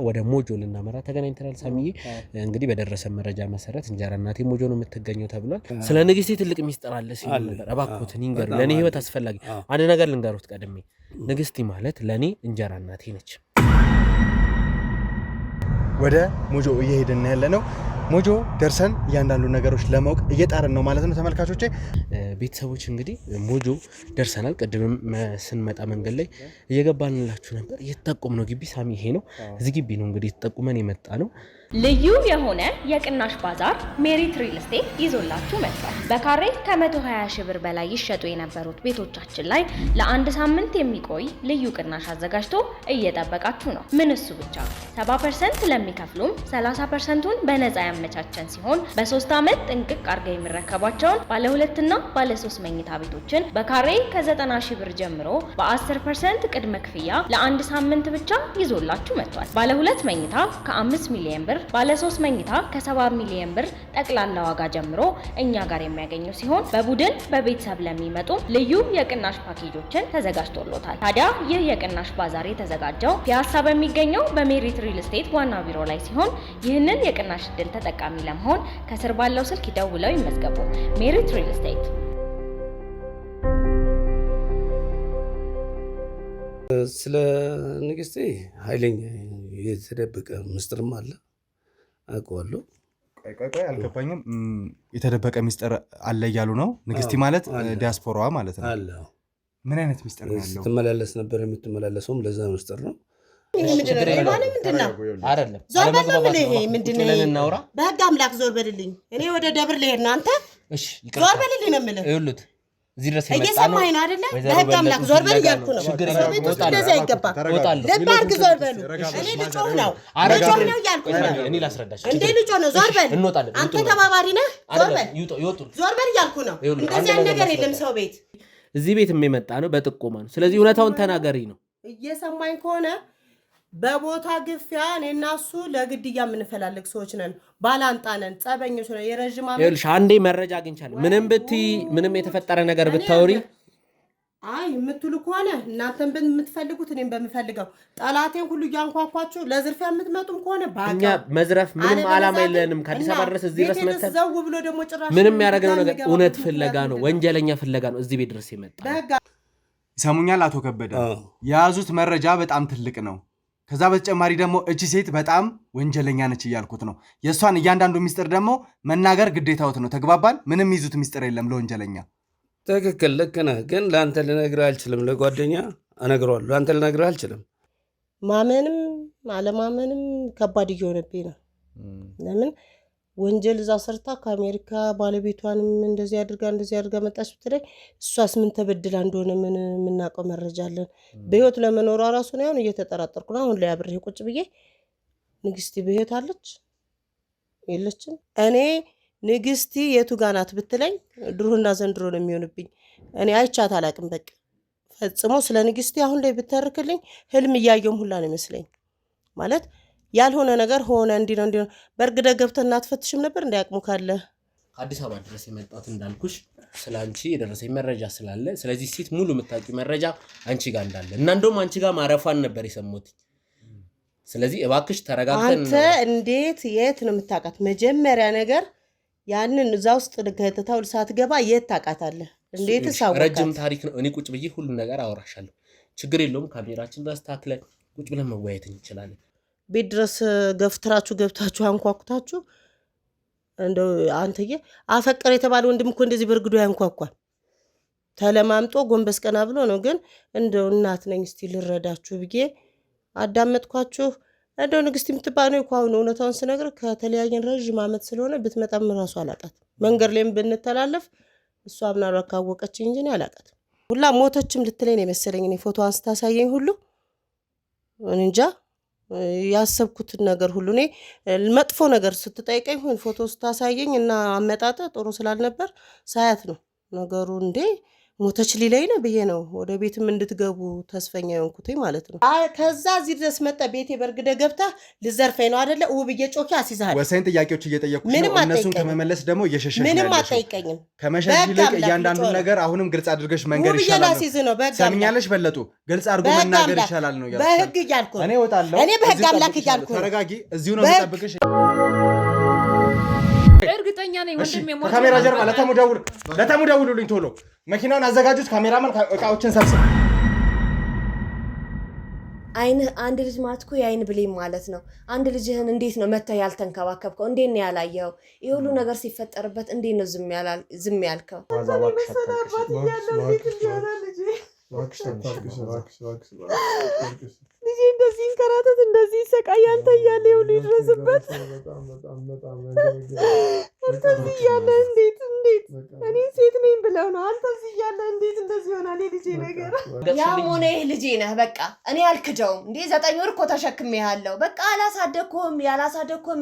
ወደ ሞጆ ልናመራ ተገናኝተናል ሳሚዬ እንግዲህ በደረሰ መረጃ መሰረት እንጀራ እናቴ ሞጆ ነው የምትገኘው ተብሏል ስለ ንግስቴ ትልቅ ሚስጥር አለ ሲሉ ነበር እባክዎትን ይንገሩ ለኔ ህይወት አስፈልጋጊ አንድ ነገር ልንገሩት ቀድሜ ንግስቲ ማለት ለኔ እንጀራ እናቴ ነች ወደ ሞጆ እየሄድን ያለነው ሞጆ ደርሰን ያንዳንዱ ነገሮች ለማወቅ እየጣረን ነው ማለት ነው ተመልካቾቼ ቤተሰቦች እንግዲህ ሞጆ ደርሰናል ቀድመም ስንመጣ መንገድ ላይ እየገባንላችሁ ነበር እየተጠቆምነው ግቢ ሳሚ ይሄ ነው እዚህ ግቢ ነው እንግዲህ ተጠቁመን የመጣ ነው ልዩ የሆነ የቅናሽ ባዛር ሜሪት ሪል ስቴት ይዞላችሁ መጥቷል በካሬ ከ120 ሺህ ብር በላይ ይሸጡ የነበሩት ቤቶቻችን ላይ ለአንድ ሳምንት የሚቆይ ልዩ ቅናሽ አዘጋጅቶ እየጠበቃችሁ ነው ምን እሱ ብቻ 70% ለሚከፍሉም 30%ን በነፃ ያመቻቸን ሲሆን በ3 አመት ጥንቅቅ አርገው የሚረከቧቸውን ባለ 2 እና ባለ 3 መኝታ ቤቶችን በካሬ ከ90 ሺህ ብር ጀምሮ በ10% ቅድመ ክፍያ ለአንድ ሳምንት ብቻ ይዞላችሁ መጥቷል ባለ 2 መኝታ ከ5 ሚሊዮን ብር ባለ 3 መኝታ ከ7 ሚሊዮን ብር ጠቅላላ ዋጋ ጀምሮ እኛ ጋር የሚያገኙ ሲሆን በቡድን በቤተሰብ ለሚመጡ ልዩ የቅናሽ ፓኬጆችን ተዘጋጅቶሎታል ታዲያ ይህ የቅናሽ ባዛር የተዘጋጀው ፒያሳ በሚገኘው በሜሪት ሪል ስቴት ዋና ቢሮ ላይ ሲሆን ይህንን የቅናሽ እድል ተጠቃሚ ለመሆን ከስር ባለው ስልክ ደውለው ይመዝገቡ ሜሪት ሪል ስቴት ስለ ንግስቴ ኃይለኛ የተደበቀ ምስጢርም አለ አውቀዋለሁ ቆይ አልገባኝም የተደበቀ ምስጢር አለ እያሉ ነው ንግስቲ ማለት ዲያስፖራዋ ማለት ነው አለ ምን አይነት ምስጢር ነው ያለው ስትመላለስ ነበር የምትመላለሰውም ለዛ ምስጢር ነው ምንድነው አይደለም ምንድነው በህግ አምላክ ዞር በልልኝ እኔ ወደ ደብር ልሄድ ነው አንተ እሺ ዞር በልልኝ ነው የምልህ ይሉት እዚህ ድረስ ይመጣ ነው እየሰማኸኝ ነው አይደለ በህግ አምላክ ዞር በል እያልኩ ነው ቤት እንደዛ ይገባ ልብ አድርግ ዞር በሉ እኔ ልጮህ ነው ልጮህ ነው እያልኩ ነው እኔ ላስረዳሽ እንዴ ልጮህ ነው ዞር በል አንተ ተባባሪ ነህ ዞር በል እያልኩ ነው እንደዚህ አይነት ነገር የለም ሰው ቤት እዚህ ቤት የመጣ ነው በጥቆማ ነው ስለዚህ እውነታውን ተናገሪ ነው እየሰማኝ ከሆነ በቦታ ግፊያ እኔና እሱ ለግድያ የምንፈልግ ሰዎች ነን ባላንጣ ነን ጸበኞች ነን የረጅም አመት ይልሽ አንዴ መረጃ አግኝቻለሁ ምንም የተፈጠረ ነገር ብታወሪ አይ የምትሉ ከሆነ እናንተም በምትፈልጉት እኔም በመፈልገው ጠላቴን ሁሉ ያንኳኳችሁ ለዝርፊያ የምትመጡም ከሆነ ባጋ መዝረፍ ምንም አላማ የለንም ከአዲስ አበባ ድረስ እዚህ ድረስ መተን ዘው ብሎ ደግሞ ጭራሽ ምንም ያደረገው ነገር እውነት ፍለጋ ነው ወንጀለኛ ፍለጋ ነው እዚህ ቤት ድረስ የመጣ ይሰሙኛል አቶ ከበደ የያዙት መረጃ በጣም ትልቅ ነው ከዛ በተጨማሪ ደግሞ እቺ ሴት በጣም ወንጀለኛ ነች እያልኩት ነው የሷን እያንዳንዱ ሚስጥር ደግሞ መናገር ግዴታውት ነው ተግባባን ምንም ይዙት ሚስጥር የለም ለወንጀለኛ ትክክል ልክ ነህ ግን ለአንተ ልነግርህ አልችልም ለጓደኛ እነግረዋለሁ ለአንተ ልነግርህ አልችልም ማመንም አለማመንም ከባድ እየሆነብኝ ነው ለምን ወንጀል እዛ ሰርታ ከአሜሪካ ባለቤቷንም እንደዚህ አድርጋ መጣች ብትለኝ እሷስ ምን ተበድላ እንደሆነ ምን የምናውቀው መረጃ አለን በህይወት ለመኖሯ ራሱ ነው አሁን እየተጠራጠርኩ ነው አሁን ላይ አብሬ ቁጭ ብዬ ንግስቲ በህይወት አለች የለችም እኔ ንግስቲ የቱ ጋር ናት ብትለኝ ድሮና ዘንድሮ ነው የሚሆንብኝ እኔ አይቻት አላቅም በቃ ፈጽሞ ስለ ንግስቲ አሁን ላይ ብትርክልኝ ህልም እያየሁም ሁላ ነው ይመስለኝ ማለት ያልሆነ ነገር ሆነ እንዲህ በርግደ ገብተና አትፈትሽም ነበር እንዲያቅሙ ካለ አዲስ አበባ ድረስ የመጣሁት እንዳልኩሽ ስላንቺ የደረሰኝ መረጃ ስላለ ስለዚህ ሴት ሙሉ የምታውቂው መረጃ አንቺ ጋር እንዳለ እና እንደውም አንቺ ጋር ማረፋን ነበር የሰሙት ስለዚህ እባክሽ ተረጋግተን አንተ እንዴት የት ነው የምታውቃት መጀመሪያ ነገር ያንን እዛ ውስጥ ከተታው ሳትገባ የት ታውቃታለህ እንዴት ሳውቃት ረጅም ታሪክ ነው እኔ ቁጭ ብዬ ሁሉ ነገር አወራሻለሁ ችግር የለውም ካሜራችን ድረስ ታክለን ቁጭ ብለን መወያየት እንችላለን ቤት ድረስ ገብታችሁ አንኳኩታችሁ እንደው አንተዬ አፈቀረ የተባለ ወንድም እኮ እንደዚህ በርግዶ ያንኳኳል ተለማምጦ ጎንበስ ቀና ብሎ ነው ግን እንደው እናት ነኝ እስቲ ልረዳችሁ ብዬ አዳመጥኳችሁ እንደው ንግስቲ የምትባለው እኮ አሁን እውነታውን ስነግር ከተለያየን ረጅም አመት ስለሆነ ብትመጣም ራሱ አላቃት መንገር ላይም ብንተላለፍ እሷ ምናልባት ካወቀችኝ እንጂ እኔ አላቃት ሁላ ሞተችም ልትለኝ ነው መሰለኝ እኔ ፎቶዋን ስታሳየኝ ሁሉ እንጃ ያሰብኩት ነገር ሁሉ እኔ መጥፎ ነገር ስትጠይቀኝ ፎቶ ስታሳየኝ እና አመጣጣ ጥሩ ስላልነበር ሳያት ነው ነገሩ እንዴ ሞተች ሊለኝ ነው ብዬ ነው ወደ ቤትም እንድትገቡ ተስፈኛ የሆንኩት ማለት ነው። ከዛ እዚህ ድረስ መጣ ቤቴ በርግደ ገብታ ልዘርፈኝ ነው አይደለ? ውብዬ ጮኬ አስይዛል። ወሳኝ ጥያቄዎች እየጠየኩሽ ነው። እነሱን ከመመለስ ደግሞ እየሸሸሽ ነው። ምንም አትጠይቀኝም። ከመሸሽ ይልቅ እያንዳንዱን ነገር አሁንም ግልጽ አድርገሽ መንገር ይሻላል ነው። ሰምኛለሽ በለጡ፣ ግልጽ አድርጎ መናገር ይሻላል ነው ያልኩት። በህግ እያልኩ እኔ እወጣለሁ። እኔ በህግ አምላክ እያልኩ ተረጋጊ። እዚሁ ነው የምጠብቅሽ። እርግጠኛ ነኝ ወንድሜ ሞት። ካሜራ ጀርባ ለተሙ ደውሉልኝ ቶሎ። መኪናውን አዘጋጁት። ካሜራማን እቃዎችን ሰብስብ። አይን አንድ ልጅ ማለት እኮ የአይን ብሌም ማለት ነው። አንድ ልጅህን እንዴት ነው መተህ ያልተንከባከብከው? እንዴት ነው ያላየኸው? ይህ ሁሉ ነገር ሲፈጠርበት እንዴት ነው ዝም ያልከው? ልጄ እንደዚህ እንከራተት እንደዚህ ይሰቃይ አንተ እያለ ይሁሉ ይድረስበት። አንተ እዚህ እያለ እንዴት እኔ ሴት ነኝ ብለው ነው። አንተ እዚህ እያለ እንዴት እንደዚህ ይሆናል? ልጄ ነገር ያም ሆነ ይህ ልጄ ነህ። በቃ እኔ አልክደውም። 9 ወር እኮ ተሸክሜሃለሁ። በቃ ያላሳደግኩህም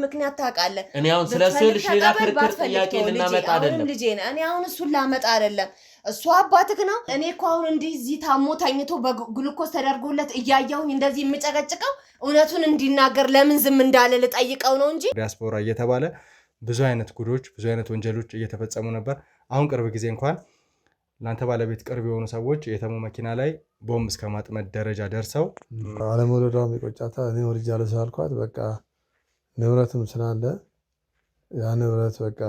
ምክንያት ታውቃለህ። እኔ አሁን ስለሱ ሌላ ክርክር ጥያቄ ልናመጣ አይደለም። ልጄ ነህ። እኔ አሁን እሱን ላመጣ አይደለም። እሱ አባትህ ነው። እኔ እኮ አሁን እዚህ ታሞ ተኝቶ በግሉኮስ ተደርጎለት እያየሁኝ እንደዚህ የምጨቀጭቀው እውነቱን እንዲናገር ለምን ዝም እንዳለ ልጠይቀው ነው እንጂ። ዲያስፖራ እየተባለ ብዙ አይነት ጉዶች፣ ብዙ አይነት ወንጀሎች እየተፈጸሙ ነበር። አሁን ቅርብ ጊዜ እንኳን ለአንተ ባለቤት ቅርብ የሆኑ ሰዎች የተሙ መኪና ላይ ቦምብ እስከ ማጥመድ ደረጃ ደርሰው አለመውለዷም ይቆጫታል። እኔ ወልጃለሁ ስላልኳት በቃ ንብረትም ስላለ ያ ንብረት በቃ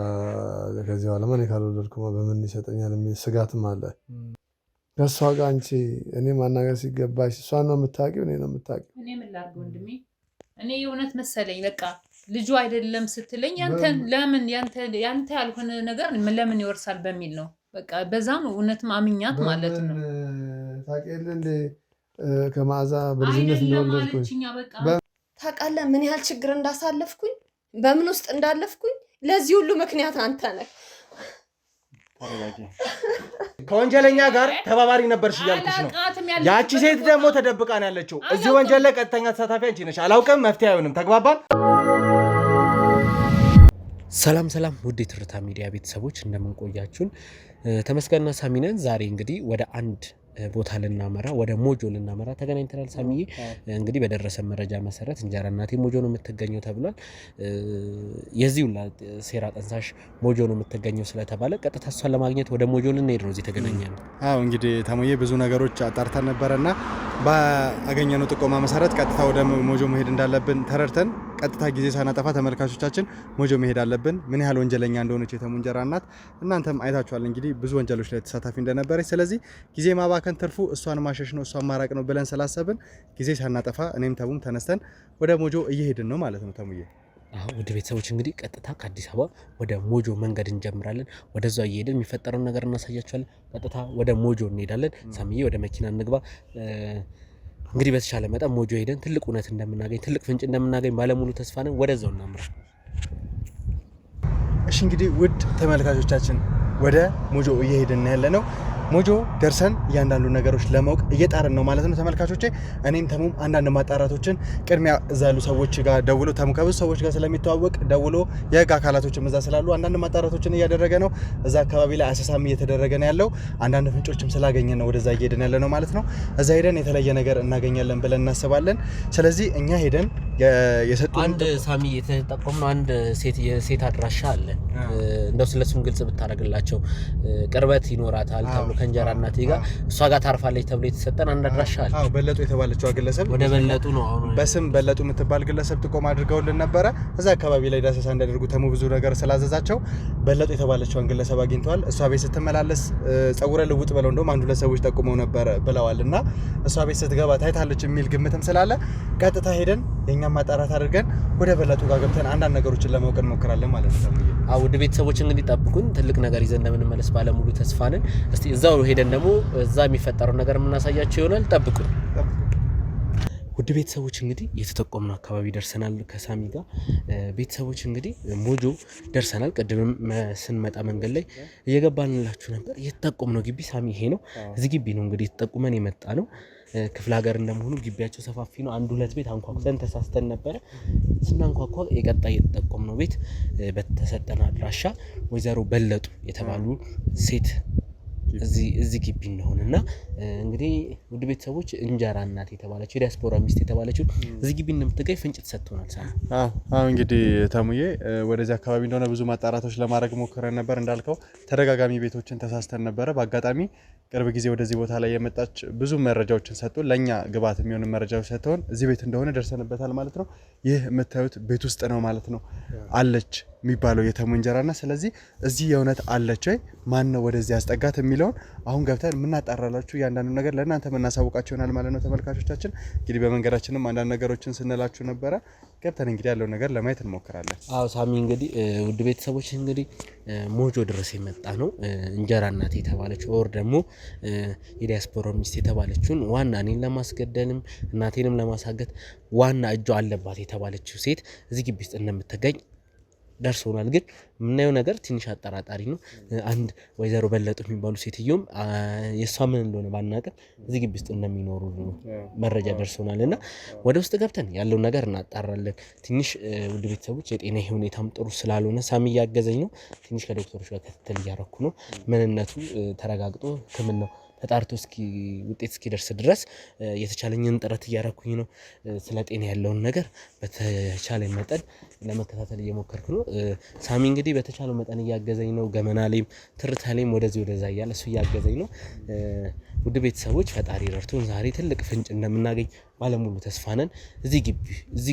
ከዚህ በኋላ እኔ ካልወለድኩማ በምን ይሰጠኛል የሚል ስጋትም አለ። ከእሷ ጋር አንቺ እኔ ማናገር ሲገባሽ እሷን ነው የምታውቂው፣ እኔ ነው የምታውቂው። እኔ ምን ላድርግ ወንድሜ? እኔ የእውነት መሰለኝ በቃ ልጁ አይደለም ስትለኝ ያንተ ያልሆነ ነገር ለምን ይወርሳል በሚል ነው። በቃ በዛም እውነትም አምኛት ማለት ነው። ታውቂያለሽ እንደ ከመዓዛ በልጅነት እንደወለድኩኝ ታውቃለህ ምን ያህል ችግር እንዳሳለፍኩኝ በምን ውስጥ እንዳለፍኩኝ። ለዚህ ሁሉ ምክንያት አንተ ነህ። ከወንጀለኛ ጋር ተባባሪ ነበርሽ እያልኩሽ ነው። ያቺ ሴት ደግሞ ተደብቃ ነው ያለችው። እዚህ ወንጀል ላይ ቀጥተኛ ተሳታፊ አንቺ ነሽ። አላውቅም፣ መፍትሄ አይሆንም። ተግባባን? ሰላም ውድ የትርታ ሚዲያ ቤተሰቦች እንደምንቆያችሁን ተመስገንና ሳሚ ነን። ዛሬ እንግዲህ ወደ አንድ ቦታ ልናመራ ወደ ሞጆ ልናመራ ተገናኝተናል። ሳሚዬ እንግዲህ በደረሰ መረጃ መሰረት እንጀራ እናቴ ሞጆ ነው የምትገኘው ተብሏል። የዚህ ሁላ ሴራ ጠንሳሽ ሞጆ ነው የምትገኘው ስለተባለ ቀጥታ እሷን ለማግኘት ወደ ሞጆ ልንሄድ ነው እዚህ ተገናኘነው። አዎ እንግዲህ ተሙዬ ብዙ ነገሮች አጣርተን ነበረና ባገኘነው ጥቆማ መሰረት ቀጥታ ወደ ሞጆ መሄድ እንዳለብን ተረድተን ቀጥታ ጊዜ ሳናጠፋ ተመልካቾቻችን ሞጆ መሄድ አለብን። ምን ያህል ወንጀለኛ እንደሆነች የተሙ እንጀራ እናት እናንተም አይታችኋል። እንግዲህ ብዙ ወንጀሎች ላይ ተሳታፊ እንደነበረች፣ ስለዚህ ጊዜ ማባከን ትርፉ እሷን ማሸሽ ነው፣ እሷን ማራቅ ነው ብለን ስላሰብን ጊዜ ሳናጠፋ እኔም ተሙም ተነስተን ወደ ሞጆ እየሄድን ነው ማለት ነው። ተሙዬ ውድ ቤተሰቦች እንግዲህ ቀጥታ ከአዲስ አበባ ወደ ሞጆ መንገድ እንጀምራለን። ወደዛ እየሄድን የሚፈጠረውን ነገር እናሳያችኋለን። ቀጥታ ወደ ሞጆ እንሄዳለን። ሳሚዬ ወደ መኪና እንግባ። እንግዲህ በተሻለ መጠን ሞጆ ሄደን ትልቅ እውነት እንደምናገኝ ትልቅ ፍንጭ እንደምናገኝ ባለሙሉ ተስፋ ነን። ወደዛው እናምራ። እሺ እንግዲህ ውድ ተመልካቾቻችን ወደ ሞጆ እየሄድን ያለ ነው። ሞጆ ደርሰን እያንዳንዱ ነገሮች ለማወቅ እየጣርን ነው ማለት ነው ተመልካቾቼ። እኔም ተሙም አንዳንድ ማጣራቶችን ቅድሚያ እዛ ያሉ ሰዎች ጋር ደውሎ ተሙ ከብዙ ሰዎች ጋር ስለሚተዋወቅ ደውሎ የህግ አካላቶችም እዛ ስላሉ አንዳንድ ማጣራቶችን እያደረገ ነው። እዛ አካባቢ ላይ አሰሳም እየተደረገ ነው ያለው። አንዳንድ ፍንጮችም ስላገኘን ነው ወደዛ እየሄድን ያለ ነው ማለት ነው። እዛ ሄደን የተለየ ነገር እናገኛለን ብለን እናስባለን። ስለዚህ እኛ ሄደን የሰጡን አንድ ሳሚ የተጠቆምነው አንድ የሴት አድራሻ አለ። እንደው ስለሱም ግልጽ ብታደርግላቸው ቅርበት ይኖራታል ተብሎ ከእንጀራ እናቴ ጋር እሷ ጋር ታርፋለች ተብሎ የተሰጠን አንድ አድራሻ አለ። አዎ በለጡ የተባለችው ግለሰብ ወደ በለጡ ነው አሁን በስም በለጡ የምትባል ግለሰብ ጥቆማ አድርገውልን ነበረ። እዛ አካባቢ ላይ ዳሰሳ እንዳደርጉ ተሙ ብዙ ነገር ስላዘዛቸው በለጡ የተባለችውን ግለሰብ አግኝተዋል። እሷ ቤት ስትመላለስ ጸጉረ ልውጥ ብለው እንደውም አንዱ ለሰዎች ጠቁመው ነበር ብለዋልና እሷ ቤት ስትገባ ታይታለች የሚል ግምትም ስላለ ቀጥታ ሄደን የኛ ማጣራት አድርገን ወደ በለጡ ጋር ገብተን አንዳንድ ነገሮችን ለማወቅ እንሞክራለን ማለት ነው። አዎ ውድ ቤተሰቦች እንግዲህ ጠብቁን፣ ትልቅ ነገር ይዘን እንደምንመለስ ባለሙሉ ተስፋ ነን። እስቲ እዛው ሄደን ደግሞ እዛ የሚፈጠረው ነገር የምናሳያቸው ይሆናል። ጠብቁን። ውድ ቤተሰቦች እንግዲህ የተጠቆምነው አካባቢ ደርሰናል ከሳሚ ጋር። ቤተሰቦች እንግዲህ ሞጆ ደርሰናል። ቅድምም ስንመጣ መንገድ ላይ እየገባንላችሁ ነበር። የተጠቆምነው ግቢ ሳሚ ይሄ ነው። እዚህ ግቢ ነው እንግዲህ ተጠቁመን የመጣ ነው። ክፍለ ሀገር እንደመሆኑ ግቢያቸው ሰፋፊ ነው። አንድ ሁለት ቤት አንኳኩተን ተሳስተን ነበረ። ስናንኳኳ የቀጣይ የተጠቆምነው ቤት በተሰጠን አድራሻ ወይዘሮ በለጡ የተባሉ ሴት እዚህ ግቢ እንደሆነና እንግዲህ ውድ ቤተሰቦች እንጀራ እናት የተባለችው ዲያስፖራ ሚስት የተባለችው እዚህ ግቢ እንደምትገኝ ፍንጭ ተሰጥቶናል። እንግዲህ ተሙዬ ወደዚህ አካባቢ እንደሆነ ብዙ ማጣራቶች ለማድረግ ሞክረን ነበር። እንዳልከው ተደጋጋሚ ቤቶችን ተሳስተን ነበረ። በአጋጣሚ ቅርብ ጊዜ ወደዚህ ቦታ ላይ የመጣች ብዙ መረጃዎችን ሰጡ። ለኛ ግብአት የሚሆኑ መረጃዎች ሰጥተውን እዚህ ቤት እንደሆነ ደርሰንበታል ማለት ነው። ይህ የምታዩት ቤት ውስጥ ነው ማለት ነው አለች የሚባለው የተሙ እንጀራና ስለዚህ እዚህ የእውነት አለች ወይ ማን ነው ወደዚህ ያስጠጋት የሚለውን አሁን ገብተን የምናጣራላችሁ እያንዳንዱ ነገር ለእናንተ የምናሳውቃችሁ ይሆናል ማለት ነው። ተመልካቾቻችን እንግዲህ በመንገዳችንም አንዳንድ ነገሮችን ስንላችሁ ነበረ። ገብተን እንግዲህ ያለው ነገር ለማየት እንሞክራለን። ሳሚ እንግዲህ ውድ ቤተሰቦች እንግዲህ ሞጆ ድረስ የመጣ ነው እንጀራ እናት የተባለችው ወር ደግሞ የዲያስፖራ ሚስት የተባለችውን ዋና እኔን ለማስገደልም እናቴንም ለማሳገት ዋና እጇ አለባት የተባለችው ሴት እዚህ ግቢ ውስጥ እንደምትገኝ ደርሶናል። ግን የምናየው ነገር ትንሽ አጠራጣሪ ነው። አንድ ወይዘሮ በለጡ የሚባሉ ሴትዮም የእሷ ምን እንደሆነ ባናውቅም እዚህ ግቢ ውስጥ እንደሚኖሩ መረጃ ደርሶናል እና ወደ ውስጥ ገብተን ያለውን ነገር እናጣራለን። ትንሽ ውድ ቤተሰቦች የጤና ሁኔታም ጥሩ ስላልሆነ ሳሚ እያገዘኝ ነው። ትንሽ ከዶክተሮች ጋር ክትትል እያረኩ ነው። ምንነቱ ተረጋግጦ ሕክምናው ተጣርቶ ውጤት እስኪደርስ ድረስ የተቻለኝን ጥረት እያረኩኝ ነው። ስለ ጤና ያለውን ነገር በተቻለ መጠን ለመከታተል እየሞከርኩ ነው። ሳሚ እንግዲህ በተቻለው መጠን እያገዘኝ ነው። ገመና ላይም ትርታ ላይም ወደዚህ ወደዛ እያለ እሱ እያገዘኝ ነው። ውድ ቤተሰቦች ፈጣሪ ረድቶን ዛሬ ትልቅ ፍንጭ እንደምናገኝ ባለሙሉ ተስፋ ነን። እዚህ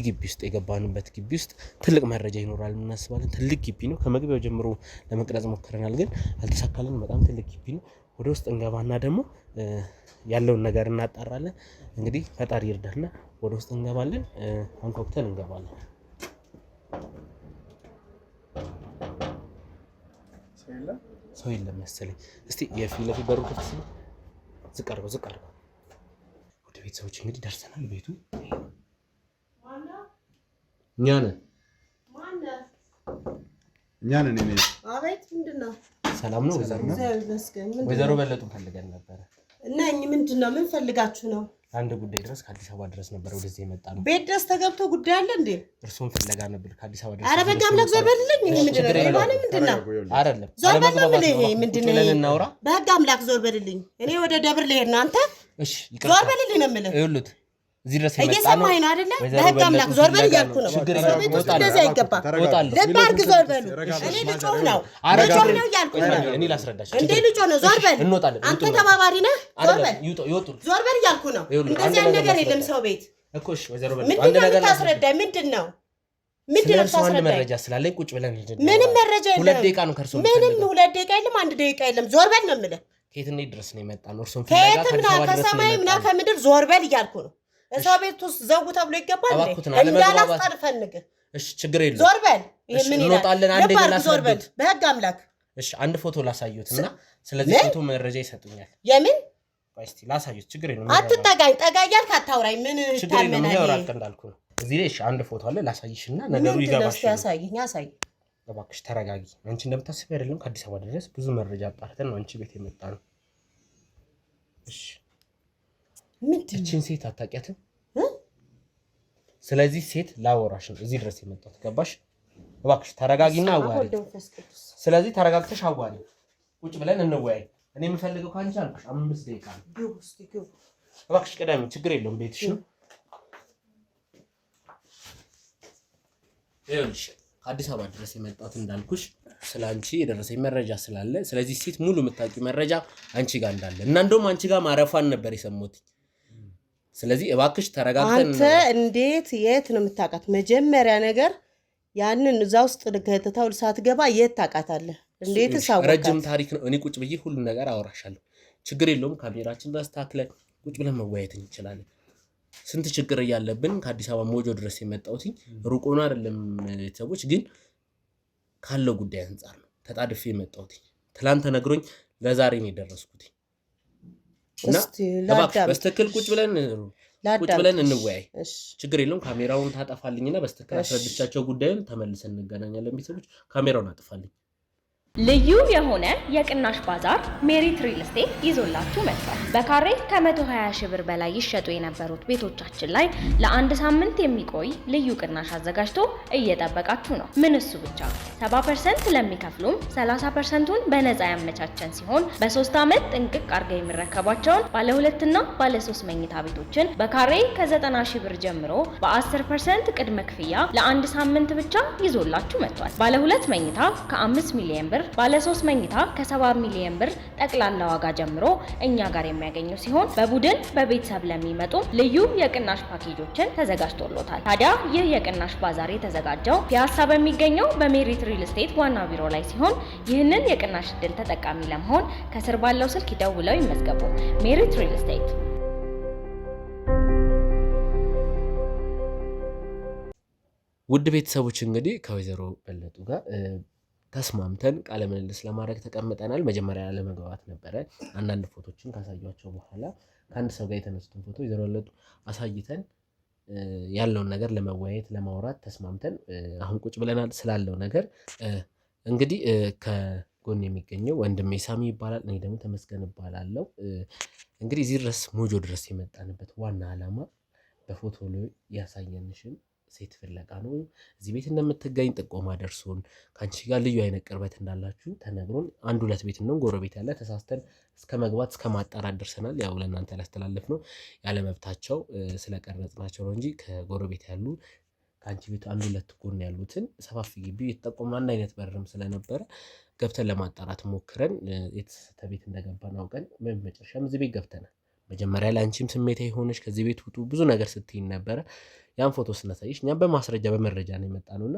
ግቢ ውስጥ የገባንበት ግቢ ውስጥ ትልቅ መረጃ ይኖራል እናስባለን። ትልቅ ግቢ ነው። ከመግቢያው ጀምሮ ለመቅረጽ ሞክረናል፣ ግን አልተሳካልን። በጣም ትልቅ ግቢ ነው። ወደ ውስጥ እንገባና ደግሞ ያለውን ነገር እናጣራለን። እንግዲህ ፈጣሪ ይርዳልና ወደ ውስጥ እንገባለን። አንኳኩተን እንገባለን። ሰው የለም መሰለኝ። እስቲ የፊት ለፊት በሩ ክፍት ነው። ዝቅ አድርገው። ወደ ቤተሰቦች እንግዲህ ደርሰናል። ቤቱ እኛ ነን። አቤት፣ ምንድን ነው? ሰላም ነው ወይዘሮ በለጡ ፈልገን ነበረ እና ምንድን ነው? ምን ፈልጋችሁ ነው? አንድ ጉዳይ ድረስ ከአዲስ አበባ ድረስ ነበር ወደዚህ የመጣ ነው። ቤት ድረስ ተገብቶ ጉዳይ አለ እንዴ? እርሱን ፍለጋ ነበር ከአዲስ አበባ ድረስ። ኧረ በጋ አምላክ ዞር በልልኝ። ይሄ ምንድን ነው? ምንድን ነው? አይደለም ዞር በልልኝ። ይሄ ምንድን ነው? እናውራ። በጋ አምላክ ዞር በልልኝ። እኔ ወደ ደብር ልሄድ ነው። አንተ እሺ ዞር በልልኝ ነው የምልህ። ይኸውልህ እዚህ ድረስ የመጣ ነው። እየሰማኸኝ ነው አይደለ? በህግ አምላክ ዞር በል እያልኩ ነው። እንደዚህ አይገባም። ልብ አድርግ፣ ዞር በሉ። እኔ ልጮህ ነው እያልኩ ነው። እኔ ላስረዳሽ። እንዴ ልጮህ ነው። ዞር በል። አንተ ተባባሪ ነህ። ዞር በል፣ ዞር በል እያልኩ ነው። እንደዚህ አይነት ነገር የለም ሰው ቤት እኮ። እሺ ወይዘሮ በል ምንድን ነው የምታስረዳኝ? ምንድን ነው አንድ መረጃ ስላለኝ ቁጭ ብለን ምንም መረጃ የለም። 2 ደቂቃ ነው ከእርሶ ምንም 2 ደቂቃ የለም፣ 1 ደቂቃ የለም። ዞር በል ነው የምልህ። ከየት እንሂድ ድረስ ነው የመጣ ነው። እርሶም ከየትም ና ከሰማይም ና ከምድር ዞር በል እያልኩ ነው። እሰው ቤት ውስጥ ዘው ተብሎ ይገባል እንዳላስጠር ፈልግ። እሺ ችግር የለም ዞር በል። ይሄ ምን ይላል? እንወጣለን። አንዴ ዞር በል በህግ አምላክ። እሺ አንድ ፎቶ ላሳዩትና ስለዚህ ፎቶ መረጃ ይሰጡኛል። የምን ቆይ እስቲ ላሳዩት። ችግር የለም አትጠጋኝ። ጠጋ እያልክ አታውራኝ። ምን ታመናለህ? ይሄ ወራቅ እንዳልኩ ነው። እዚህ ላይ እሺ አንድ ፎቶ አለ ላሳይሽና ነገሩ ይገባሽ። ያሳይ እባክሽ ተረጋጊ። አንቺ እንደምታስቢ አይደለም። ከአዲስ አበባ ድረስ ብዙ መረጃ አጣርተን ነው አንቺ ቤት የመጣ ነው። እሺ ምንድን ሴት አታውቂያትም? ስለዚህ ሴት ላወራሽ ነው እዚህ ድረስ የመጣሁት። ገባሽ? እባክሽ ተረጋጊና አዋሪ። ስለዚህ ተረጋግተሽ አዋሪ። ቁጭ ብለን እንወያይ። እኔ የምፈልገው ካንቺ አልኩሽ 5 ደቂቃ ነው። እባክሽ ቀዳሚ። ችግር የለውም ቤትሽ ነው። ይኸውልሽ ከአዲስ አበባ ድረስ የመጣሁት እንዳልኩሽ ስላንቺ የደረሰኝ መረጃ ስላለ፣ ስለዚህ ሴት ሙሉ የምታውቂው መረጃ አንቺ ጋር እንዳለ እና እንደውም አንቺ ጋር ማረፏን ነበር የሰሙት። ስለዚህ እባክሽ ተረጋግተን። አንተ እንዴት የት ነው የምታውቃት? መጀመሪያ ነገር ያንን እዛ ውስጥ ከተታው ሳትገባ የት ታውቃታለህ? እንዴት ሳውቃት? ረጅም ታሪክ ነው። እኔ ቁጭ ብዬ ሁሉ ነገር አወራሻለሁ። ችግር የለውም። ካሜራችን አስተካክለን ቁጭ ብለን መወያየት እንችላለን። ስንት ችግር እያለብን ከአዲስ አበባ ሞጆ ድረስ የመጣሁት ሩቅ ሆኖ አይደለም ቤተሰቦች፣ ግን ካለው ጉዳይ አንጻር ነው ተጣድፌ የመጣሁት። ትላንት ተነግሮኝ ለዛሬ ነው የደረስኩት። እና እባክሽ በስተክል ቁጭ ብለን እንወያይ። ችግር የለውም። ካሜራውን ታጠፋልኝና በስተክል አስረድቻቸው ጉዳዩን ተመልሰን እንገናኛለን። ቤተሰቦች ካሜራውን አጥፋልኝ። ልዩ የሆነ የቅናሽ ባዛር ሜሪት ሪል ስቴት ይዞላችሁ መጥቷል። በካሬ ከ120 ሺህ ብር በላይ ይሸጡ የነበሩት ቤቶቻችን ላይ ለአንድ ሳምንት የሚቆይ ልዩ ቅናሽ አዘጋጅቶ እየጠበቃችሁ ነው። ምን እሱ ብቻ 70% ለሚከፍሉም 30%ቱን በነፃ ያመቻቸን ሲሆን በ3 ዓመት ጥንቅቅ አድርገው የሚረከቧቸውን ባለ 2 እና ባለ 3 መኝታ ቤቶችን በካሬ ከ90 ሺህ ብር ጀምሮ በ10% ቅድመ ክፍያ ለአንድ ሳምንት ብቻ ይዞላችሁ መጥቷል። ባለ 2 መኝታ ከ5 ሚሊዮን ብር ባለ 3 መኝታ ከ7 ሚሊዮን ብር ጠቅላላ ዋጋ ጀምሮ እኛ ጋር የሚያገኙ ሲሆን በቡድን በቤተሰብ ለሚመጡ ልዩ የቅናሽ ፓኬጆችን ተዘጋጅቶሎታል። ታዲያ ይህ የቅናሽ ባዛር የተዘጋጀው ፒያሳ በሚገኘው በሜሪት ሪል ስቴት ዋና ቢሮ ላይ ሲሆን ይህንን የቅናሽ እድል ተጠቃሚ ለመሆን ከስር ባለው ስልክ ይደውለው ይመዝገቡ። ሜሪት ሪል ስቴት። ውድ ቤተሰቦች እንግዲህ ከወይዘሮ በለጡ ጋር ተስማምተን ቃለ ምልልስ ለማድረግ ተቀምጠናል። መጀመሪያ ለመግባባት ነበረ። አንዳንድ ፎቶችን ካሳያቸው በኋላ ከአንድ ሰው ጋር የተነሱትን ፎቶ ወይዘሮ በለጡ አሳይተን ያለውን ነገር ለመወያየት ለማውራት ተስማምተን አሁን ቁጭ ብለናል። ስላለው ነገር እንግዲህ ከጎን የሚገኘው ወንድሜ ሳሚ ይባላል፣ እኔ ደግሞ ተመስገን እባላለሁ። እንግዲህ እዚህ ድረስ ሞጆ ድረስ የመጣንበት ዋና ዓላማ በፎቶ ላይ ያሳየንሽን ሴት ፍለጋ ነው። እዚህ ቤት እንደምትገኝ ጥቆማ ደርሶን ከአንቺ ጋር ልዩ አይነት ቅርበት እንዳላችሁ ተነግሮን 1-2 ቤት ነው ጎረቤት ያለ ተሳስተን እስከ መግባት እስከ ማጣራት ደርሰናል። ያው ለእናንተ ላስተላለፍ ነው ያለ መብታቸው ስለቀረጽናቸው ነው እንጂ ከጎረቤት ያሉ ከአንቺ ቤት 1-2 ጎን ያሉትን ሰፋፊ ግቢ የተጠቆመ አንድ አይነት በርም ስለነበረ ገብተን ለማጣራት ሞክረን የተሰተ ቤት እንደገባን አውቀን በመጨረሻም እዚህ ቤት ገብተናል። መጀመሪያ ላይ አንቺም ስሜታዊ ሆነሽ ከዚህ ቤት ውጡ ብዙ ነገር ስትይኝ ነበረ። ያን ፎቶ ስናሳይሽ እኛም በማስረጃ በመረጃ ነው የመጣነውና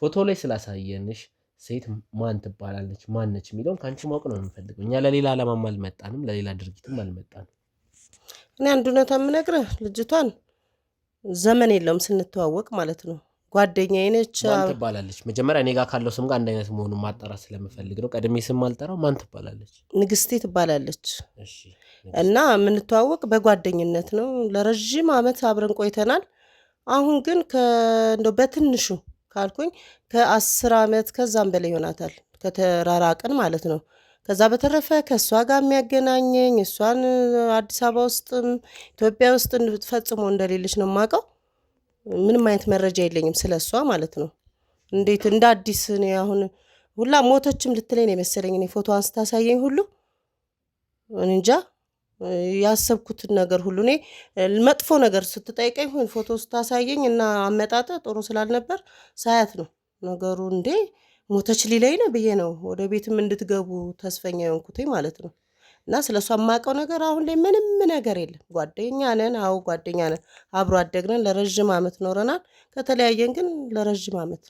ፎቶ ላይ ስላሳየንሽ ሴት ማን ትባላለች ማነች የሚለውን ከአንቺ ማወቅ ነው የምንፈልገው። እኛ ለሌላ ዓላማም አልመጣንም፣ ለሌላ ድርጊትም አልመጣንም። እኔ አንድ እውነት የምነግርህ ልጅቷን ዘመን የለውም ስንተዋወቅ ማለት ነው። ጓደኛዬ ነች። ማን ትባላለች? መጀመሪያ እኔ ጋር ካለው ስም ጋር አንድ አይነት መሆኑን ማጣራት ስለምፈልግ ነው። ቀድሜ ስም አልጠራው። ማን ትባላለች? ንግስቴ ትባላለች። እሺ። እና የምንተዋወቅ በጓደኝነት ነው። ለረጅም ዓመት አብረን ቆይተናል። አሁን ግን እንደው በትንሹ ካልኩኝ ከ10 ዓመት ከዛም በላይ ይሆናታል ከተራራቅን ማለት ነው። ከዛ በተረፈ ከእሷ ጋር የሚያገናኘኝ እሷን አዲስ አበባ ውስጥም ኢትዮጵያ ውስጥ ፈጽሞ እንደሌለች ነው የማውቀው። ምንም አይነት መረጃ የለኝም ስለ እሷ ማለት ነው። እንዴት እንደ አዲስ እኔ አሁን ሁላ ሞተችም ልትለኝ ነው የመሰለኝ። እኔ ፎቶዋን ስታሳየኝ ሁሉ እንጃ ያሰብኩትን ነገር ሁሉ እኔ መጥፎ ነገር ስትጠይቀኝ ፎቶ ስታሳየኝ እና አመጣጠ ጥሩ ስላልነበር ሳያት ነው ነገሩ እንዴ ሞተች ሊለኝ ነው ብዬ ነው ወደ ቤትም እንድትገቡ ተስፈኛ የሆንኩትኝ ማለት ነው። እና ስለሷ የማውቀው ነገር አሁን ላይ ምንም ነገር የለም። ጓደኛ ነን፣ አዎ ጓደኛ ነን፣ አብሮ አደግነን፣ ለረጅም ዓመት ኖረናል። ከተለያየን ግን ለረጅም ዓመት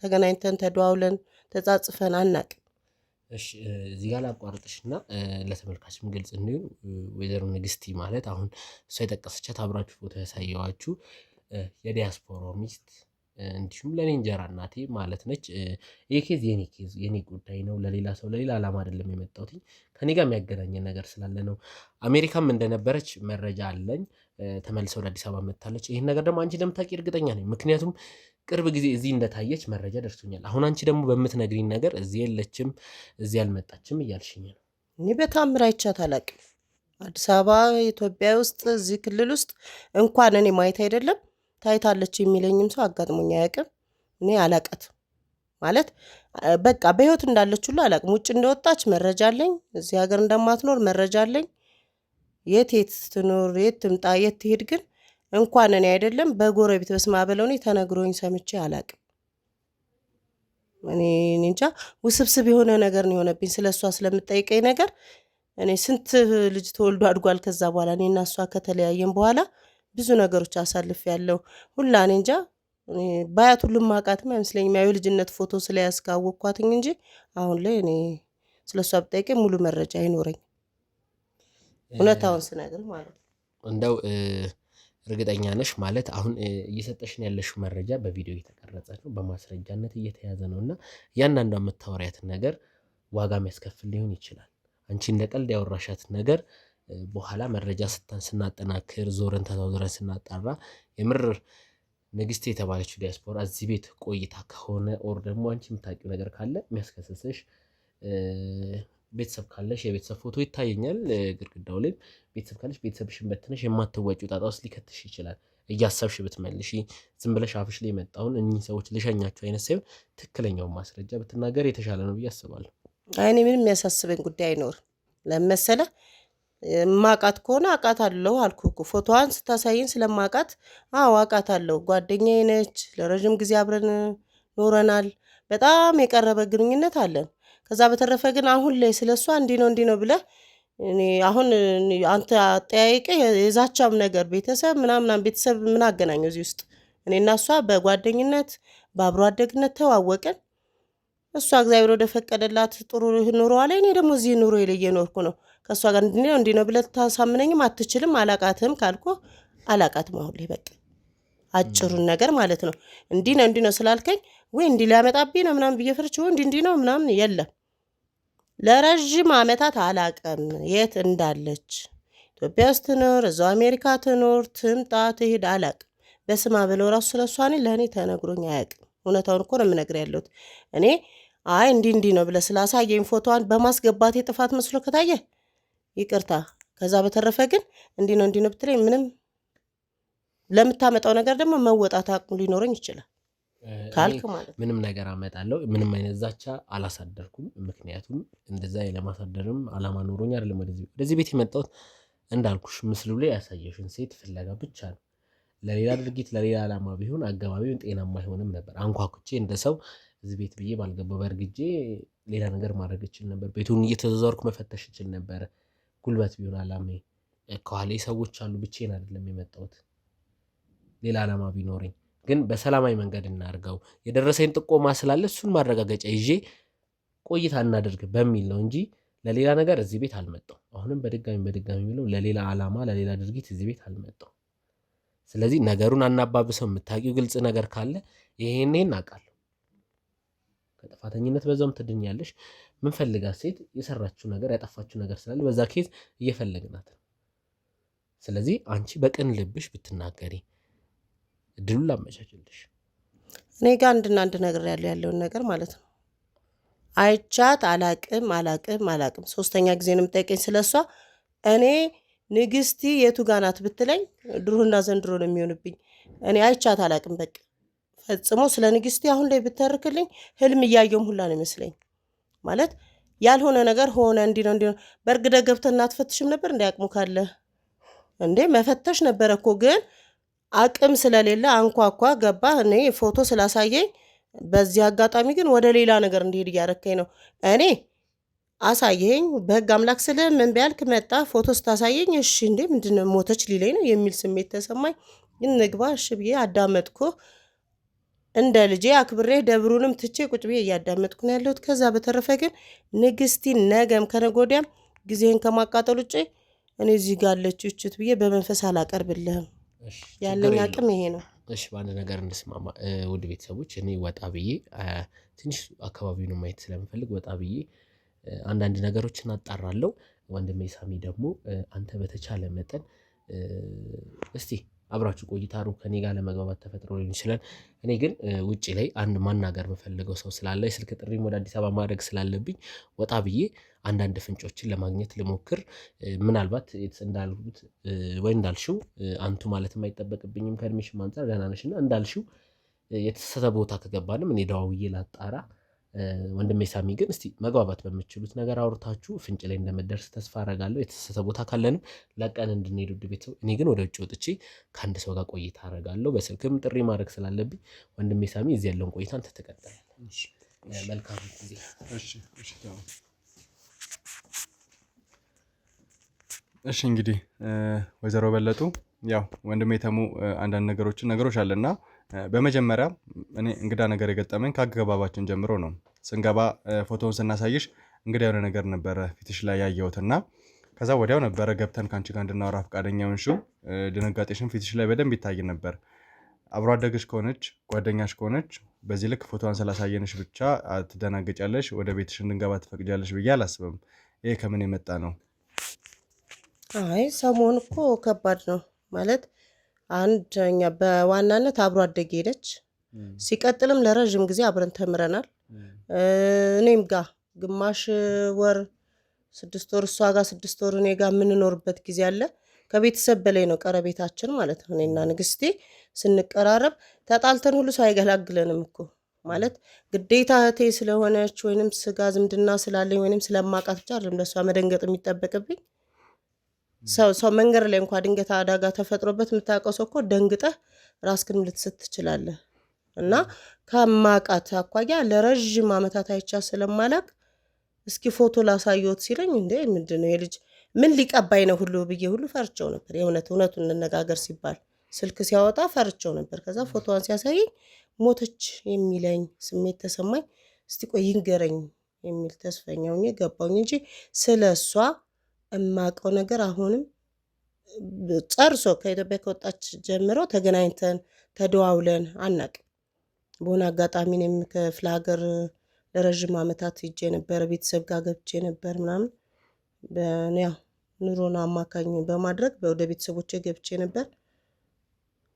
ተገናኝተን ተደዋውለን ተጻጽፈን አናውቅም። እሺ እዚህ ጋር ላቋርጥሽና ለተመልካችም ግልጽ እንዲሆን ወይዘሮ ንግስቲ ማለት አሁን እሷ የጠቀሰቻት አብራችሁ ፎቶ ያሳየዋችሁ የዲያስፖራው ሚስት እንዲሁም ለኔ እንጀራ እናቴ ማለት ነች። ይሄ ኬዝ የኔ ጉዳይ ነው። ለሌላ ሰው ለሌላ ዓላማ አይደለም የመጣሁት። ከኔ ጋር የሚያገናኘን ነገር ስላለ ነው። አሜሪካም እንደነበረች መረጃ አለኝ። ተመልሰው ወደ አዲስ አበባ መጥታለች። ይሄን ነገር ደግሞ አንቺ እንደምታውቂ እርግጠኛ ነኝ። ምክንያቱም ቅርብ ጊዜ እዚህ እንደታየች መረጃ ደርሶኛል። አሁን አንቺ ደግሞ በምትነግሪኝ ነገር እዚህ የለችም እዚህ አልመጣችም እያልሽኝ ነው። እኔ በታምር አይቻት አላውቅም። አዲስ አበባ ኢትዮጵያ ውስጥ እዚህ ክልል ውስጥ እንኳን እኔ ማየት አይደለም ታይታለች የሚለኝም ሰው አጋጥሞኝ አያውቅም። እኔ አላውቃትም ማለት በቃ በህይወት እንዳለች ሁሉ አላውቅም። ውጭ እንደወጣች መረጃ አለኝ። እዚህ ሀገር እንደማትኖር መረጃ አለኝ። የት ትኖር የት ትምጣ የት ትሄድ ግን እንኳን እኔ አይደለም በጎረቤት በስማ በለው እኔ ተነግሮኝ ሰምቼ አላውቅም። እኔ እንጃ ውስብስብ የሆነ ነገር ነው የሆነብኝ ስለሷ ስለምጠይቀኝ ነገር። እኔ ስንት ልጅ ተወልዶ አድጓል። ከዛ በኋላ እኔና እሷ ከተለያየን በኋላ ብዙ ነገሮች አሳልፍ ያለው ሁላ እኔ እንጃ ባያት ሁሉም ማውቃትም አይመስለኝም። ያው ልጅነት ፎቶ ስለያስካወቅኳትኝ እንጂ አሁን ላይ እኔ ስለሷ ብጠይቀኝ ሙሉ መረጃ አይኖረኝም እውነታውን ስነግር ማለት ነው። እንደው እርግጠኛ ነሽ ማለት አሁን እየሰጠሽን ያለሽው መረጃ በቪዲዮ እየተቀረጸ ነው፣ በማስረጃነት እየተያዘ ነው እና እያንዳንዷ የምታወሪያትን ነገር ዋጋ የሚያስከፍል ሊሆን ይችላል። አንቺ እንደ ቀልድ ያወራሻት ነገር በኋላ መረጃ ስናጠናክር ዞረን ተዛውረን ስናጣራ የምር ንግስት የተባለችው ዲያስፖራ እዚህ ቤት ቆይታ ከሆነ ኦር ደግሞ አንቺ የምታውቂው ነገር ካለ የሚያስከስስሽ ቤተሰብ ካለሽ የቤተሰብ ፎቶ ይታየኛል ግድግዳው ላይ። ቤተሰብ ካለሽ ቤተሰብሽን በትነሽ የማትወጪው ጣጣ ውስጥ ሊከትሽ ይችላል። እያሰብሽ ብትመልሺ ዝም ብለሽ አፍሽ ላይ የመጣውን እኚህ ሰዎች ልሸኛቸው አይነት ሳይሆን ትክክለኛውን ማስረጃ ብትናገር የተሻለ ነው ብዬ አስባለሁ። እኔ ምንም የሚያሳስበኝ ጉዳይ አይኖርም። ለመሰለ ማቃት ከሆነ አውቃታለሁ አልኩህ እኮ። ፎቶዋን ስታሳየኝ ስለማውቃት አዎ አውቃታለሁ። ጓደኛዬ ነች። ለረጅም ጊዜ አብረን ኖረናል። በጣም የቀረበ ግንኙነት አለን። ከዛ በተረፈ ግን አሁን ላይ ስለሷ እንዲህ ነው ብለህ እኔ አሁን አንተ አጠያይቀ የዛቻም ነገር ቤተሰብ ምናምን ቤተሰብ ምን አገናኘው እዚህ ውስጥ? እኔና እሷ በጓደኝነት በአብሮ አደግነት ተዋወቅን። እሷ እግዚአብሔር ወደ ፈቀደላት ጥሩ ኑሮ ላይ እኔ ደግሞ እዚህ ኑሮ እየኖርኩ ነው። ከእሷ ጋር እንዲህ ነው ብለህ ታሳምነኝም አትችልም። አላቃትም ካልኩ አላቃትም አሁን ላይ በቃ አጭሩን ነገር ማለት ነው። እንዲህ ነው ስላልከኝ ወይ እንዲህ ሊያመጣብኝ ነው ምናምን ብዬ ፈርቼ እንዲህ ነው ምናምን የለም። ለረጅም ዓመታት አላቀም የት እንዳለች ኢትዮጵያ ውስጥ ትኖር እዛው አሜሪካ ትኖር ትምጣ ትሄድ አላቅም። በስማ ብለው ራሱ ስለሷ ለእኔ ተነግሮኝ አያውቅም። እውነታውን እኮ ነው የምነግርህ ያለሁት። እኔ አይ እንዲህ ነው ብለህ ስላሳየኝ ፎቶዋን በማስገባት የጥፋት መስሎ ከታየ ይቅርታ። ከዛ በተረፈ ግን እንዲህ ነው ብትለኝ ምንም ለምታመጣው ነገር ደግሞ መወጣት አቅሙ ሊኖረኝ ይችላል ካልክ ማለት ምንም ነገር አመጣለሁ። ምንም አይነት ዛቻ አላሳደርኩም። ምክንያቱም እንደዛ ለማሳደርም አላማ ኖሮኝ አይደለም ወደዚህ ቤት የመጣሁት። እንዳልኩሽ ምስሉ ላይ ያሳየሽን ሴት ፍለጋ ብቻ ነው። ለሌላ ድርጊት ለሌላ አላማ ቢሆን አገባቢውን ጤናማ አይሆንም ነበር። አንኳኩቼ እንደ ሰው እዚህ ቤት ብዬ ባልገባው በርግጄ ሌላ ነገር ማድረግ እችል ነበር። ቤቱን እየተዘዋወርኩ መፈተሽ እችል ነበር። ጉልበት ቢሆን አላማዬ። ከኋላ ሰዎች አሉ፣ ብቻዬን አይደለም የመጣሁት። ሌላ አላማ ቢኖረኝ ግን በሰላማዊ መንገድ እናርገው፣ የደረሰኝ ጥቆማ ስላለ እሱን ማረጋገጫ ይዤ ቆይታ እናደርግ በሚል ነው እንጂ ለሌላ ነገር እዚህ ቤት አልመጣው። አሁንም በድጋሚ የሚለው ለሌላ አላማ ለሌላ ድርጊት እዚህ ቤት አልመጣው። ስለዚህ ነገሩን አናባብሰው። የምታውቂው ግልጽ ነገር ካለ ይሄን አውቃለሁ። ከጥፋተኝነት በዛውም ትድኛለሽ። ምን ፈልጋት ሴት የሰራችው ነገር ያጠፋችው ነገር ስላለ በዛ ኬዝ እየፈለግናት ነው። ስለዚህ አንቺ በቅን ልብሽ ብትናገሪ እድሉን ላመቻችልሽ። እኔ ጋር አንድ ነገር ያለውን ነገር ማለት ነው። አይቻት አላቅም። ሶስተኛ ጊዜ ነው የምጠይቀኝ ስለሷ። እኔ ንግስቲ የቱ ጋር ናት ብትለኝ ድሮና ዘንድሮ ነው የሚሆንብኝ። እኔ አይቻት አላቅም በቃ ፈጽሞ። ስለ ንግስቲ አሁን ላይ ብተርክልኝ ህልም እያየውም ሁላ ነው ይመስለኝ። ማለት ያልሆነ ነገር ሆነ እንዲህ ነው። በእርግደ ገብተህ እናትፈትሽም ነበር እንደ አቅሙ ካለ እንዴ መፈተሽ ነበረ እኮ። ግን አቅም ስለሌለ አንኳኳ ገባ። እኔ ፎቶ ስላሳየኝ በዚህ አጋጣሚ ግን ወደ ሌላ ነገር እንዲሄድ እያረከኝ ነው። እኔ አሳየኝ በህግ አምላክ ስለ ምን ቢያልክ መጣ ፎቶ ስታሳየኝ እሺ እንዴ ምንድነው ሞተች ሊለኝ ነው የሚል ስሜት ተሰማኝ። ግን ንግባ እሺ ብዬ አዳመጥኩ። እንደ ልጄ አክብሬ ደብሩንም ትቼ ቁጭ ብዬ እያዳመጥኩ ነው ያለሁት። ከዛ በተረፈ ግን ንግስቲ ነገም ከነጎዲያም ጊዜህን ከማቃጠል ውጭ እኔ እዚህ ጋር አለች እችት ብዬ በመንፈስ አላቀርብልህም። ያለኝ አቅም ይሄ ነው። እሺ በአንድ ነገር እንስማማ ውድ ቤተሰቦች። እኔ ወጣ ብዬ ትንሽ አካባቢውን ማየት ስለምፈልግ ወጣ ብዬ አንዳንድ ነገሮችን አጣራለሁ። ወንድሜ ሳሚ ደግሞ አንተ በተቻለ መጠን እስቲ አብራችሁ ቆይታ አሩ ከኔ ጋር ለመግባባት ተፈጥሮ ሊሆን ይችላል። እኔ ግን ውጪ ላይ አንድ ማናገር የምፈልገው ሰው ስላለ የስልክ ጥሪም ወደ አዲስ አበባ ማድረግ ስላለብኝ ወጣ ብዬ አንዳንድ ፍንጮችን ለማግኘት ልሞክር። ምናልባት እንዳልሁት ወይ እንዳልሽው አንቱ ማለትም አይጠበቅብኝም ከእድሜሽም አንፃር ገና ነሽና እንዳልሽው የተሳሳተ ቦታ ከገባንም እኔ ደዋውዬ ላጣራ። ወንድሜ ሳሚ ግን እስቲ መግባባት በምትችሉት ነገር አውርታችሁ ፍንጭ ላይ እንደምደርስ ተስፋ አረጋለሁ። የተሳሳተ ቦታ ካለንም ለቀን እንድንሄድ ውድ ቤተሰብ። እኔ ግን ወደ ውጭ ወጥቼ ከአንድ ሰው ጋር ቆይታ አረጋለሁ። በስልክም ጥሪ ማድረግ ስላለብኝ ወንድሜ ሳሚ እዚህ ያለውን ቆይታ አንተ ትቀጥላለህ። መልካም ጊዜ። እሺ እንግዲህ ወይዘሮ በለጡ ያው ወንድሜ ተሙ አንዳንድ ነገሮች አለና በመጀመሪያ እኔ እንግዳ ነገር የገጠመኝ ከአገባባችን ጀምሮ ነው። ስንገባ ፎቶውን ስናሳይሽ እንግዳ የሆነ ነገር ነበረ ፊትሽ ላይ ያየሁትና ከዛ ወዲያው ነበረ ገብተን ካንቺ ጋር እንድናወራ ፈቃደኛ ሆንሽው። ድንጋጤሽን ፊትሽ ላይ በደንብ ይታይ ነበር። አብሮ አደግሽ ከሆነች ጓደኛሽ ከሆነች በዚህ ልክ ፎቶዋን ስላሳየንሽ ብቻ ትደናገጫለሽ፣ ወደ ቤትሽ እንድንገባ ትፈቅጃለሽ ብዬ አላስብም። ይሄ ከምን የመጣ ነው? አይ ሰሞን እኮ ከባድ ነው ማለት አንደኛ በዋናነት አብሮ አደጌ ነች። ሲቀጥልም ለረጅም ጊዜ አብረን ተምረናል። እኔም ጋር ግማሽ ወር 6 ወር እሷ ጋር 6 ወር እኔ ጋር የምንኖርበት ጊዜ አለ። ከቤተሰብ በላይ ነው ቀረቤታችን ማለት ነው። እኔና ንግስቴ ስንቀራረብ ተጣልተን ሁሉ ሰው አይገላግለንም እኮ ማለት ግዴታ እህቴ ስለሆነች ወይንም ስጋ ዝምድና ስላለኝ ወይንም ስለማቃት ብቻ አይደለም ለሷ መደንገጥ የሚጠበቅብኝ። ሰው መንገድ ላይ እንኳን ድንገት አደጋ ተፈጥሮበት የምታውቀው ሰው እኮ ደንግጠህ ራስህን ልትስት ትችላለህ። እና ከማቃት አኳያ ለረጅም ዓመታት አይቻ ስለማላቅ እስኪ ፎቶ ላሳየዎት ሲለኝ እንዴ ምንድነው የልጅ ምን ሊቀባይ ነው ሁሉ ብዬ ሁሉ ፈርቸው ነበር። እውነቱን እንነጋገር ሲባል ስልክ ሲያወጣ ፈርቸው ነበር። ከዛ ፎቶዋን ሲያሳየኝ ሞተች የሚለኝ ስሜት ተሰማኝ። እስቲ ቆይ ይንገረኝ የሚል ተስፈኛው ገባኝ እንጂ ስለሷ እማቀው ነገር አሁንም ጨርሶ ከኢትዮጵያ ከወጣች ጀምሮ ተገናኝተን ተደዋውለን አናቅም። በሆነ አጋጣሚ እኔም ከክፍለ ሀገር ለረጅም ዓመታት ሄጄ ነበር፣ ቤተሰብ ጋር ገብቼ ነበር ምናምን በያው ኑሮን አማካኝ በማድረግ ወደ ቤተሰቦቼ ገብቼ ነበር።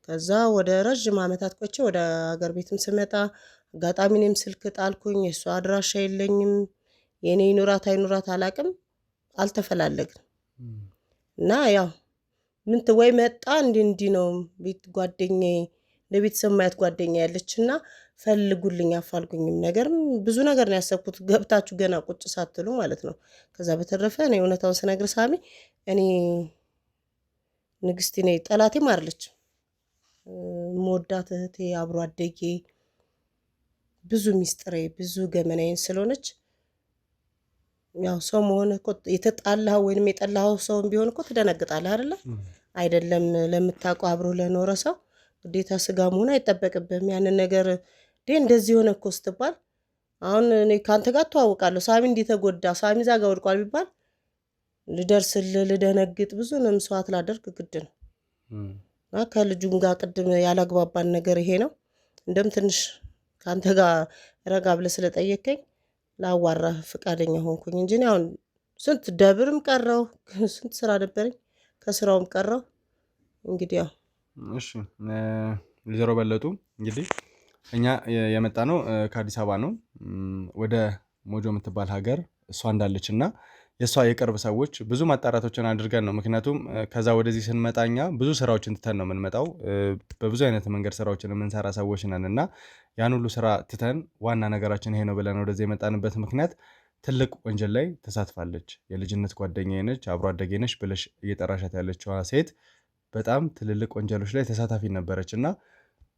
ከዛ ወደ ረጅም ዓመታት ቆይቼ ወደ ሀገር ቤትም ስመጣ አጋጣሚ እኔም ስልክ ጣልኩኝ። የሷ አድራሻ የለኝም። የኔ ይኑራት አይኑራት አላቅም፣ አልተፈላለግንም። እና ያው ምን ወይ መጣ እንዲ ነው ቤት ጓደኛዬ ለቤተሰብ ማየት ጓደኛ ያለችና ፈልጉልኝ አፋልጉኝም ነገርም ብዙ ነገር ነው ያሰብኩት ገብታችሁ ገና ቁጭ ሳትሉ ማለት ነው። ከዛ በተረፈ እኔ እውነታውን ስነግር ሳሚ እኔ ንግስቴ ነኝ ጠላቴም አይደለች። ሞዳት እህቴ አብሮ አደጌ ብዙ ሚስጥሬ ብዙ ገመናዬን ስለሆነች ያው ሰው መሆን እኮ የተጣላው ወይንም የጠላው ሰው ቢሆን እኮ ትደነግጣለህ አይደለም ለምታውቀው አብሮ ለኖረ ሰው ግዴታ ስጋ መሆን አይጠበቅብህም። ያንን ነገር እንደዚህ ሆነ እኮ ስትባል አሁን እኔ ካንተ ጋር ተዋውቃለሁ ሳሚ እንዲተጎዳ ሳሚ ዛጋ ወድቋል ቢባል ልደርስልህ ልደነግጥ ብዙ መስዋዕት ላደርግ ግድ ነው። ከልጁም ጋር ቅድም ያላግባባን ነገር ይሄ ነው። እንደም ትንሽ ካንተ ጋር ረጋ ብለህ ስለጠየቀኝ ላዋራ ፍቃደኛ ሆንኩኝ እንጂ አሁን ስንት ደብርም ቀረው ስንት ስራ ነበረኝ ከስራውም ቀረው እንግዲህ ያው እሺ ወይዘሮ በለጡ እንግዲህ እኛ የመጣ ነው ከአዲስ አበባ ነው ወደ ሞጆ የምትባል ሀገር እሷ እንዳለችና የሷ የቅርብ ሰዎች ብዙ ማጣራቶችን አድርገን ነው። ምክንያቱም ከዛ ወደዚህ ስንመጣኛ ብዙ ስራዎችን ትተን ነው የምንመጣው። በብዙ አይነት መንገድ ስራዎችን የምንሰራ ሰዎች ነንና ያን ሁሉ ስራ ትተን ዋና ነገራችን ይሄ ነው ብለን ወደዚህ የመጣንበት ምክንያት ትልቅ ወንጀል ላይ ተሳትፋለች። የልጅነት ጓደኛዬ ነች፣ አብሮ አደጌ ነች ብለሽ እየጠራሻት ያለችው ሴት በጣም ትልልቅ ወንጀሎች ላይ ተሳታፊ ነበረችና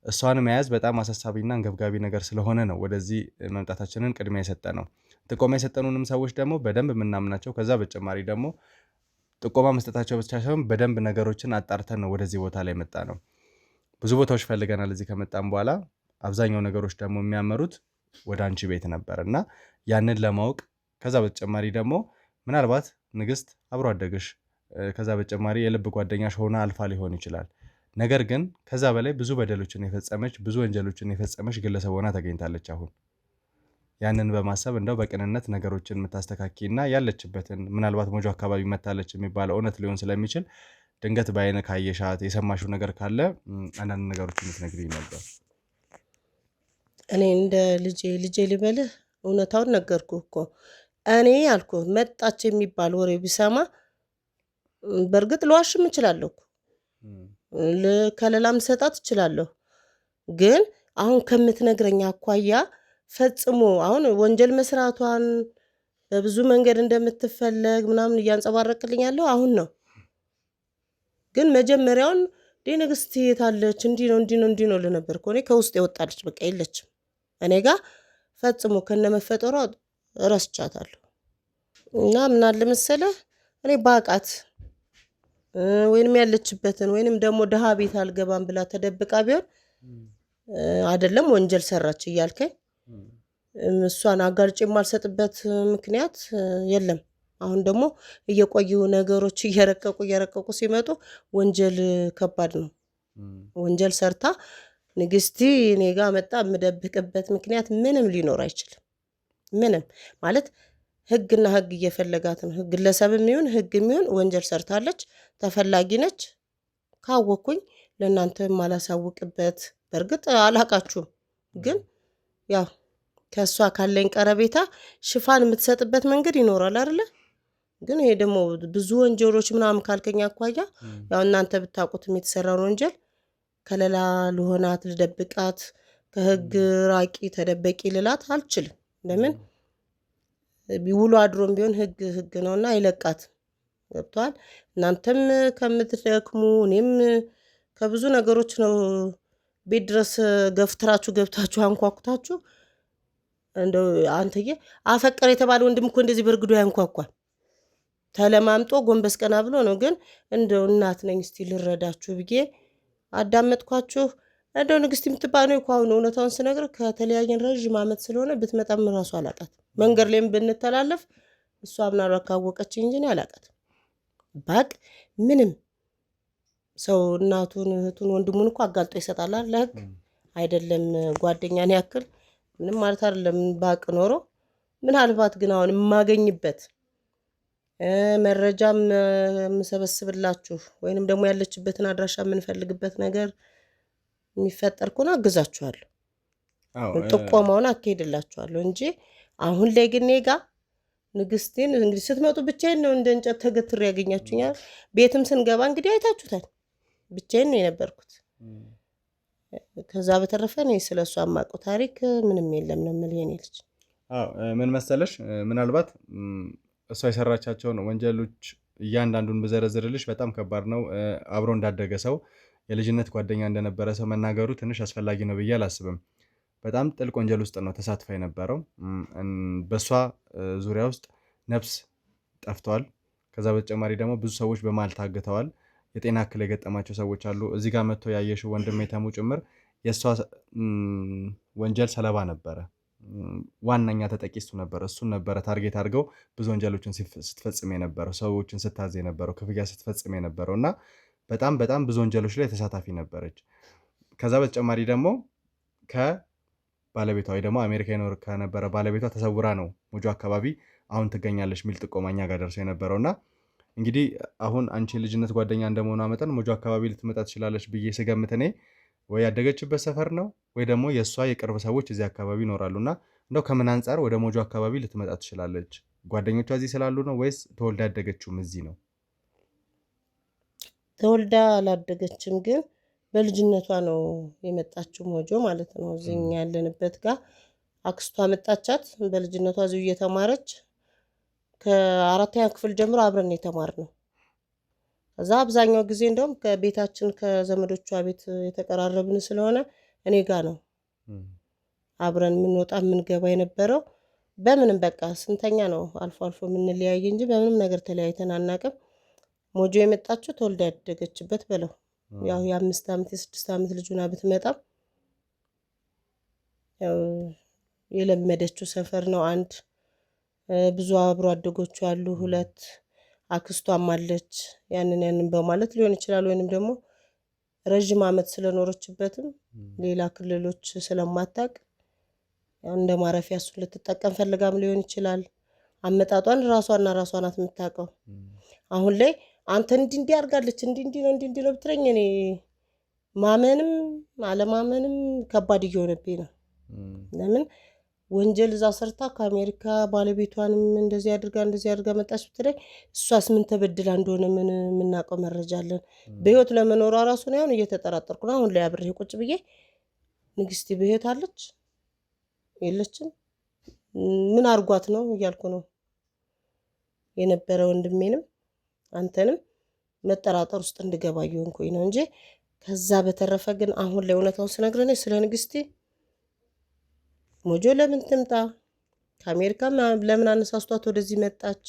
እሷን መያዝ በጣም አሳሳቢና አንገብጋቢ ነገር ስለሆነ ነው ወደዚህ መምጣታችንን ቅድሚያ የሰጠነው። ጥቆማ የሰጠኑንም ሰዎች ደግሞ በደንብ የምናምናቸው ከዛ በተጨማሪ ደግሞ ጥቆማ መስጠታቸው ብቻ ሳይሆን በደንብ ነገሮችን አጣርተን ነው ወደዚህ ቦታ ላይ መጣ ነው። ብዙ ቦታዎች ፈልገናል። እዚህ ከመጣን በኋላ አብዛኛው ነገሮች ደግሞ የሚያመሩት ወደ አንቺ ቤት ነበርና ያንን ለማወቅ ከዛ በተጨማሪ ደግሞ ምናልባት ንግስት አብሮ አደግሽ ከዛ በተጨማሪ የልብ ጓደኛሽ ሆና አልፋ ሊሆን ይችላል። ነገር ግን ከዛ በላይ ብዙ በደሎችን የፈጸመች ብዙ ወንጀሎችን የፈጸመች ግለሰብ ሆና ተገኝታለች። አሁን ያንን በማሰብ እንደው በቅንነት ነገሮችን የምታስተካኪና ያለችበትን ምናልባት ሞጆ አካባቢ መታለች የሚባለው እውነት ሊሆን ስለሚችል ድንገት በአይነ ካየሻት የሰማሽው ነገር ካለ አንዳንድ ነገሮችን ልትነግሪኝ ነበር። እኔ እንደ ልጄ ልበልህ እውነታውን ነገርኩህ እኮ እኔ ያልኩህ መጣች የሚባል ወሬ ቢሰማ በእርግጥ ልዋሽም እችላለሁ ከለላም ሰጣት እችላለሁ። ግን አሁን ከምትነግረኝ አኳያ ፈጽሞ አሁን ወንጀል መስራቷን በብዙ መንገድ እንደምትፈለግ ምናምን እያንጸባረቅልኝ ያለው አሁን ነው። ግን መጀመሪያውን ንግስት የታለች እንዲህ ነው ልነበር እኮ እኔ ከውስጥ የወጣለች በቃ የለችም እኔ ጋር ፈጽሞ ከነመፈጠሯ ረስቻታለሁ። እና ምን አለ መሰለህ እኔ ባቃት ወይንም ያለችበትን ወይንም ደግሞ ደሃ ቤት አልገባም ብላ ተደብቃ ቢሆን አይደለም ወንጀል ሰራች እያልከኝ እሷን አጋልጬ የማልሰጥበት ምክንያት የለም። አሁን ደግሞ እየቆዩ ነገሮች እየረቀቁ ሲመጡ ወንጀል ከባድ ነው። ወንጀል ሰርታ ንግስቲ እኔ ጋር መጣ የምደብቅበት ምክንያት ምንም ሊኖር አይችልም። ምንም ማለት ህግና ህግ እየፈለጋት ነው። ግለሰብም ይሁን ህግም ይሁን ወንጀል ሰርታለች፣ ተፈላጊ ነች። ካወኩኝ ለእናንተ ማላሳውቅበት በእርግጥ አላቃችሁም፣ ግን ያው ከእሷ ካለኝ ቀረቤታ ሽፋን የምትሰጥበት መንገድ ይኖራል አይደለ? ግን ይሄ ደግሞ ብዙ ወንጀሎች ምናምን ካልከኝ አኳያ ያው እናንተ ብታውቁትም የተሰራውን ወንጀል ከለላ ልሆናት ልደብቃት ከህግ ራቂ ተደበቂ ልላት አልችልም። ለምን ቢውሉ አድሮም ቢሆን ህግ ነውና አይለቃት። ገብቷል? እናንተም ከምትደክሙ እኔም ከብዙ ነገሮች ነው ቤት ድረስ ገፍትራችሁ ገብታችሁ አንኳኩታችሁ እንደው አንተዬ አፈቀረ የተባለ ወንድም እኮ እንደዚህ በርግዶ ያንኳኳል። ተለማምጦ ጎንበስ ቀና ብሎ ነው። ግን እንደው እናት ነኝ እስቲ ልረዳችሁ ብዬ አዳመጥኳችሁ። እንደው ንግስት የምትባለው እኮ አሁን እውነታውን ስነግር ከተለያየን ረጅም ዓመት ስለሆነ ብትመጣም ራሱ አላቃት። መንገድ ላይም ብንተላለፍ እሷ ምናልባት ካወቀችኝ እንጂ እኔ አላቃትም። ባቅ ምንም ሰው እናቱን እህቱን ወንድሙን እኮ አጋልጦ ይሰጣል ለህግ አይደለም ጓደኛን ያክል ምንም ማለት አይደለም። ባቅ ኖሮ ምናልባት ግን አሁን የማገኝበት መረጃም የምሰበስብላችሁ ወይንም ደግሞ ያለችበትን አድራሻ የምንፈልግበት ነገር የሚፈጠር ከሆነ አግዛችኋለሁ። ጥቆማውን አካሄድላችኋለሁ እንጂ አሁን ላይ ግን ኔጋ ንግስቴን እንግዲህ ስትመጡ ብቻዬን ነው እንደ እንጨት ተገትሬ ያገኛችሁኛል። ቤትም ስንገባ እንግዲህ አይታችሁታል። ብቻዬን ነው የነበርኩት። ከዛ በተረፈ እኔ ስለሷ የማውቀው ታሪክ ምንም የለም ነው የምልህ የኔ ልጅ። ምን መሰለሽ ምናልባት እሷ የሰራቻቸውን ወንጀሎች እያንዳንዱን ብዘረዝርልሽ በጣም ከባድ ነው። አብሮ እንዳደገ ሰው የልጅነት ጓደኛ እንደነበረ ሰው መናገሩ ትንሽ አስፈላጊ ነው ብዬ አላስብም። በጣም ጥልቅ ወንጀል ውስጥ ነው ተሳትፋ የነበረው። በሷ ዙሪያ ውስጥ ነፍስ ጠፍቷል። ከዛ በተጨማሪ ደግሞ ብዙ ሰዎች በመሃል ታግተዋል። የጤና እክል የገጠማቸው ሰዎች አሉ። እዚህ ጋር መጥቶ ያየሽው ወንድሜ ተሙ ጭምር የሷ ወንጀል ሰለባ ነበረ። ዋነኛ ተጠቂ እሱ ነበር። እሱን ነበረ ታርጌት አድርገው ብዙ ወንጀሎችን ስትፈጽም የነበረው ሰዎችን ስታዝ የነበረው ክፍያ ስትፈጽም የነበረው እና በጣም ብዙ ወንጀሎች ላይ ተሳታፊ ነበረች። ከዛ በተጨማሪ ደግሞ ከባለቤቷ ወይ ደግሞ አሜሪካ ይኖር ከነበረ ባለቤቷ ተሰውራ ነው ሞጆ አካባቢ አሁን ትገኛለች የሚል ጥቆማኛ ጋር ደርሶ የነበረውና እንግዲህ አሁን አንቺ ልጅነት ጓደኛ እንደመሆኗ መጠን ሞጆ አካባቢ ልትመጣ ትችላለች ብዬ ስገምት እኔ ወይ ያደገችበት ሰፈር ነው ወይ ደግሞ የእሷ የቅርብ ሰዎች እዚህ አካባቢ ይኖራሉና እንደው ከምን አንጻር ወደ ሞጆ አካባቢ ልትመጣ ትችላለች? ጓደኞቿ እዚህ ስላሉ ነው ወይስ ተወልዳ ያደገችውም እዚህ ነው? ተወልዳ አላደገችም፣ ግን በልጅነቷ ነው የመጣችው ሞጆ ማለት ነው። እዚህ ያለንበት ጋር አክስቷ መጣቻት። በልጅነቷ እዚሁ እየተማረች ከአራተኛ ክፍል ጀምሮ አብረን የተማርነው። ከዛ አብዛኛው ጊዜ እንደውም ከቤታችን ከዘመዶቿ ቤት የተቀራረብን ስለሆነ እኔ ጋ ነው አብረን የምንወጣ የምንገባ የነበረው። በምንም በቃ ስንተኛ ነው አልፎ አልፎ የምንለያይ እንጂ በምንም ነገር ተለያይተን አናውቅም። ሞጆ የመጣችው ተወልዳ ያደገችበት በለው ያው የ5 ዓመት የ6 ዓመት ልጅ ሆና ብትመጣም ያው የለመደችው ሰፈር ነው። አንድ ብዙ አብሮ አደጎቹ አሉ፣ 2 አክስቷም አለች። ያንን በማለት ሊሆን ይችላል ወይንም ደግሞ ረጅም ዓመት ስለኖረችበትም ሌላ ክልሎች ስለማታቅ እንደ ማረፊያ እሱን ልትጠቀም ፈልጋም ሊሆን ይችላል። አመጣጧን ራሷና ራሷ ናት የምታውቀው። አሁን ላይ አንተ እንዲህ አድርጋለች እንዲህ ነው ብትለኝ እኔ ማመንም አለማመንም ከባድ እየሆነብኝ ነው። ለምን ወንጀል እዛ ሰርታ ከአሜሪካ ባለቤቷንም እንደዚህ አድርጋ መጣች ብትለኝ እሷስ ምን ተበድላ እንደሆነ ምን የምናውቀው መረጃ አለን? በህይወት ለመኖሯ ራሱ ነው አሁን እየተጠራጠርኩ ነው። አሁን ላይ አብሬ ቁጭ ብዬ ንግስቲ በህይወት አለች የለችም ምን አርጓት ነው እያልኩ ነው የነበረ። ወንድሜንም አንተንም መጠራጠር ውስጥ እንድገባ እየሆንኩኝ ነው እንጂ ከዛ በተረፈ ግን አሁን ላይ እውነታውን ስነግርህ ስለ ንግስቲ ሞጆ ለምን ትምጣ፣ ከአሜሪካ ለምን አነሳስቷት ወደዚህ መጣች፣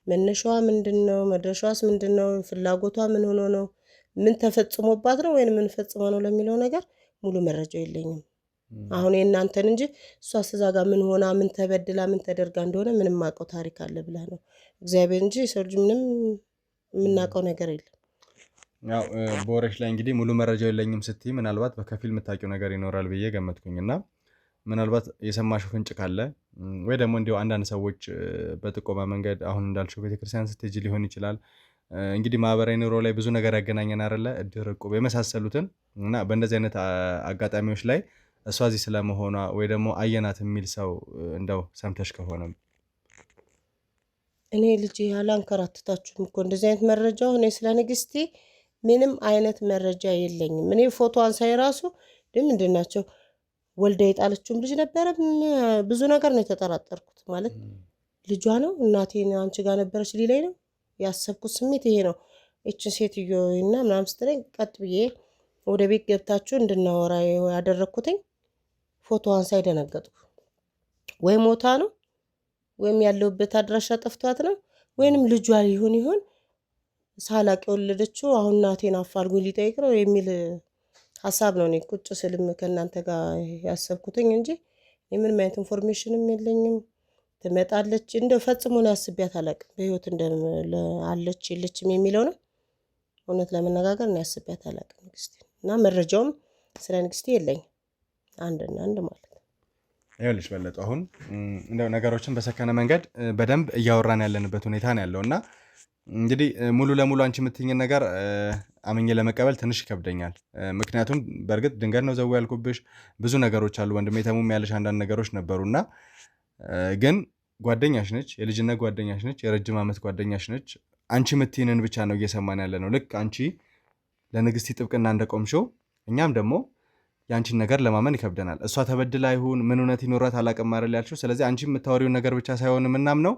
መነሻዋ ምንድነው፣ መድረሻዋስ ምንድነው፣ ፍላጎቷ ምን ሆኖ ነው፣ ምን ተፈጽሞባት ነው ወይንም ምን ፈጽሞ ነው ለሚለው ነገር ሙሉ መረጃ የለኝም። አሁን የእናንተን እንጂ እሷስ እዛ ጋር ምን ሆና ምን ተበድላ ምን ተደርጋ እንደሆነ ምንም ማውቀው ታሪክ አለ ብለህ ነው እግዚአብሔር እንጂ ሰው ልጅ ምንም የምናውቀው ነገር የለም። ያው በወሬሽ ላይ እንግዲህ ሙሉ መረጃ የለኝም ስትይ ምናልባት በከፊል የምታውቂው ነገር ይኖራል ብዬ ገመትኩኝና ምናልባት የሰማሽው ፍንጭ ካለ ወይ ደግሞ እንዲሁ አንዳንድ ሰዎች በጥቆማ መንገድ አሁን እንዳልሽው ቤተክርስቲያን ስትሄጂ ሊሆን ይችላል። እንግዲህ ማህበራዊ ኑሮ ላይ ብዙ ነገር ያገናኘን አይደለ? እድር፣ እቁብ የመሳሰሉትን እና በእንደዚህ አይነት አጋጣሚዎች ላይ እሷ እዚህ ስለመሆኗ ወይ ደግሞ አየናት የሚል ሰው እንደው ሰምተሽ ከሆነ? እኔ ልጅ ያላንከራተታችሁም እኮ እንደዚህ አይነት መረጃ እኔ ስለ ንግስቴ ምንም አይነት መረጃ የለኝም። እኔ ፎቶዋን ሳይ ራሱ ምንድን ናቸው ወልዳ የጣለችውም ልጅ ነበረ። ብዙ ነገር ነው የተጠራጠርኩት። ማለት ልጇ ነው እናቴን አንቺ ጋር ነበረች ሊለኝ ነው ያሰብኩት ስሜት ይሄ ነው። እቺ ሴትዮ እና ምናምን ስትለኝ ቀጥ ብዬ ወደ ቤት ገብታችሁ እንድናወራ ያደረኩትኝ ፎቶዋን ሳይ ደነገጥኩ። ወይ ሞታ ነው ወይም ያለውበት አድራሻ ጠፍቷት ነው ወይንም ልጇ ይሁን ሳላቅ የወለደችው አሁን እናቴን አፋልጉኝ ሊጠይቅ ነው የሚል ሐሳብ ነው እኔ ቁጭ ስልም ከእናንተ ጋር ያሰብኩትኝ እንጂ ምንም አይነት ኢንፎርሜሽንም የለኝም። ትመጣለች እንደው ፈጽሞ ነው ያስቢያት አላቅም። በህይወት አለች የለችም የሚለው ነው እውነት ለመነጋገር ነው ያስቢያት አላቅም ንግስቴ። እና መረጃውም ስለ ንግስቴ የለኝም አንድ ማለት ነው። ይኸውልሽ በለጡ አሁን እንደው ነገሮችን በሰከነ መንገድ በደንብ እያወራን ያለንበት ሁኔታ ነው ያለውና እንግዲህ ሙሉ ለሙሉ አንቺ የምትይኝን ነገር አመኘ ለመቀበል ትንሽ ይከብደኛል። ምክንያቱም በእርግጥ ድንገት ነው ዘው ያልኩብሽ ብዙ ነገሮች አሉ። ወንድሜ ተሙም ያለሽ አንዳንድ ነገሮች ነበሩና ግን ጓደኛሽ ነች፣ የልጅነት ጓደኛሽ ነች፣ የረጅም ዓመት ጓደኛሽ ነች። አንቺ የምትይንን ብቻ ነው እየሰማን ያለ ነው። ልክ አንቺ ለንግስቲ ጥብቅና እንደቆምሽው እኛም ደግሞ ያንቺን ነገር ለማመን ይከብደናል። እሷ ተበድላ ይሁን ምን እውነት ይኖራት አላቅም አይደል ያልሽው። ስለዚህ አንቺ የምታወሪውን ነገር ብቻ ሳይሆን ምናምነው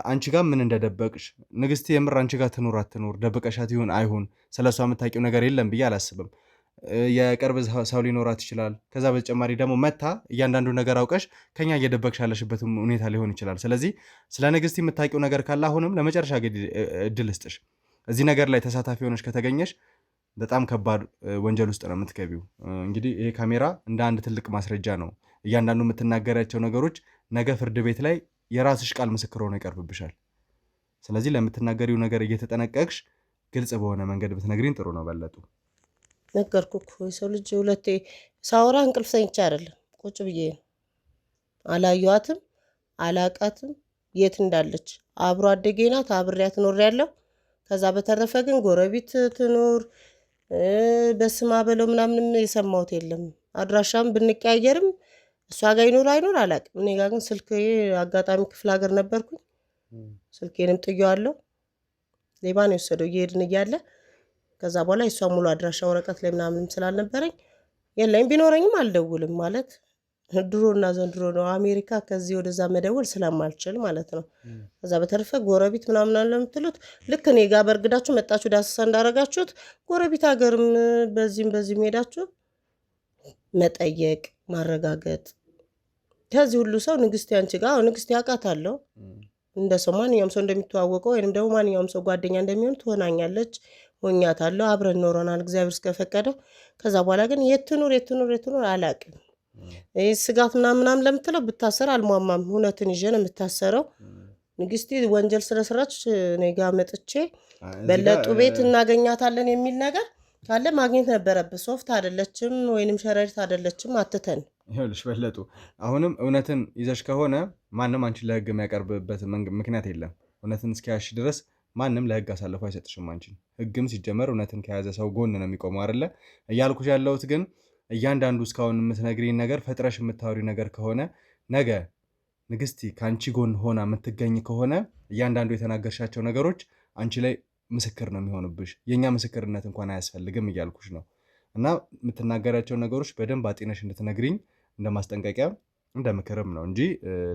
አንቺ ጋር ምን እንደደበቅሽ ንግስቲ የምር አንቺ ጋር ትኑር አትኑር ደብቀሻት ይሁን አይሁን ስለሷ የምታውቂው ነገር የለም ብዬ አላስብም። የቅርብ ሰው ሊኖራት ይችላል። ከዛ በተጨማሪ ደግሞ መታ እያንዳንዱ ነገር አውቀሽ ከኛ እየደበቅሽ ያለሽበት ሁኔታ ሊሆን ይችላል። ስለዚህ ስለ ንግስቲ የምታውቂው ነገር ካለ አሁንም ለመጨረሻ እድል ስጥሽ። እዚህ ነገር ላይ ተሳታፊ ሆነሽ ከተገኘሽ በጣም ከባድ ወንጀል ውስጥ ነው የምትገቢው። እንግዲህ ይሄ ካሜራ እንደ አንድ ትልቅ ማስረጃ ነው። እያንዳንዱ የምትናገራቸው ነገሮች ነገ ፍርድ ቤት ላይ የራስሽ ቃል ምስክር ሆኖ ይቀርብብሻል። ስለዚህ ለምትናገሪው ነገር እየተጠነቀቅሽ ግልጽ በሆነ መንገድ ብትነግሪን ጥሩ ነው በለጡ። ነገርኩህ የሰው ልጅ ሁለቴ ሳወራ እንቅልፍ ተኝቼ አይደለም ቁጭ ብዬ ነው። አላየኋትም አላቃትም የት እንዳለች አብሮ አደጌ ናት አብሬያት ኖሬያለሁ። ከዛ በተረፈ ግን ጎረቤት ትኖር በስማ በለው ምናምን የሰማሁት የለም። አድራሻም ብንቀያየርም እሷ ጋር ይኖር አይኖር አላቅም። እኔ ጋር ግን ስልክ አጋጣሚ ክፍለ ሀገር ነበርኩኝ ስልኬንም ጥዬዋለሁ። ሌባ ነው የወሰደው እየሄድን እያለ። ከዛ በኋላ የሷ ሙሉ አድራሻ ወረቀት ላይ ምናምንም ስላልነበረኝ የለኝም። ቢኖረኝም አልደውልም ማለት ድሮና ዘንድሮ ነው አሜሪካ ከዚህ ወደዛ መደወል ስለማልችል ማለት ነው። ከዛ በተረፈ ጎረቤት ምናምን አለ የምትሉት ልክ እኔ ጋር በርግዳችሁ መጣችሁ ዳሰሳ እንዳረጋችሁት ጎረቤት ሀገርም በዚህም ሄዳችሁ መጠየቅ ማረጋገጥ። ከዚህ ሁሉ ሰው ንግስቲ አንቺ ጋር ንግስቲ አውቃታለሁ እንደ ሰው ማንኛውም ሰው እንደሚተዋወቀው ወይንም ደግሞ ማንኛውም ሰው ጓደኛ እንደሚሆን ትሆናኛለች ሆኛታለሁ አብረን ኖረናል እግዚአብሔር እስከፈቀደው። ከዛ በኋላ ግን የትኑር አላቅም። ስጋት ምናምን ለምትለው ብታሰር አልሟማም። እውነትን ይዤ ነው የምታሰረው። ንግስቲ ወንጀል ስለሰራች እኔ ጋር መጥቼ በለጡ ቤት እናገኛታለን የሚል ነገር ካለ ማግኘት ነበረብህ። ሶፍት አይደለችም ወይንም ሸረሪት አይደለችም አትተን። ይኸውልሽ በለጡ አሁንም እውነትን ይዘሽ ከሆነ ማንም አንቺን ለህግ የሚያቀርብበት ምክንያት የለም። እውነትን እስኪያሽ ድረስ ማንም ለህግ አሳልፎ አይሰጥሽም አንቺን። ህግም ሲጀመር እውነትን ከያዘ ሰው ጎን ነው የሚቆመው አይደለ እያልኩሽ ያለሁት። ግን እያንዳንዱ እስካሁን የምትነግሪኝ ነገር ፈጥረሽ የምታወሪ ነገር ከሆነ ነገ ንግስቲ ከአንቺ ጎን ሆና የምትገኝ ከሆነ እያንዳንዱ የተናገርሻቸው ነገሮች አንቺ ላይ ምስክር ነው የሚሆንብሽ። የኛ ምስክርነት እንኳን አያስፈልግም እያልኩሽ ነው። እና የምትናገራቸው ነገሮች በደንብ አጤነሽ እንድትነግሪኝ እንደ ማስጠንቀቂያ እንደ ምክርም ነው እንጂ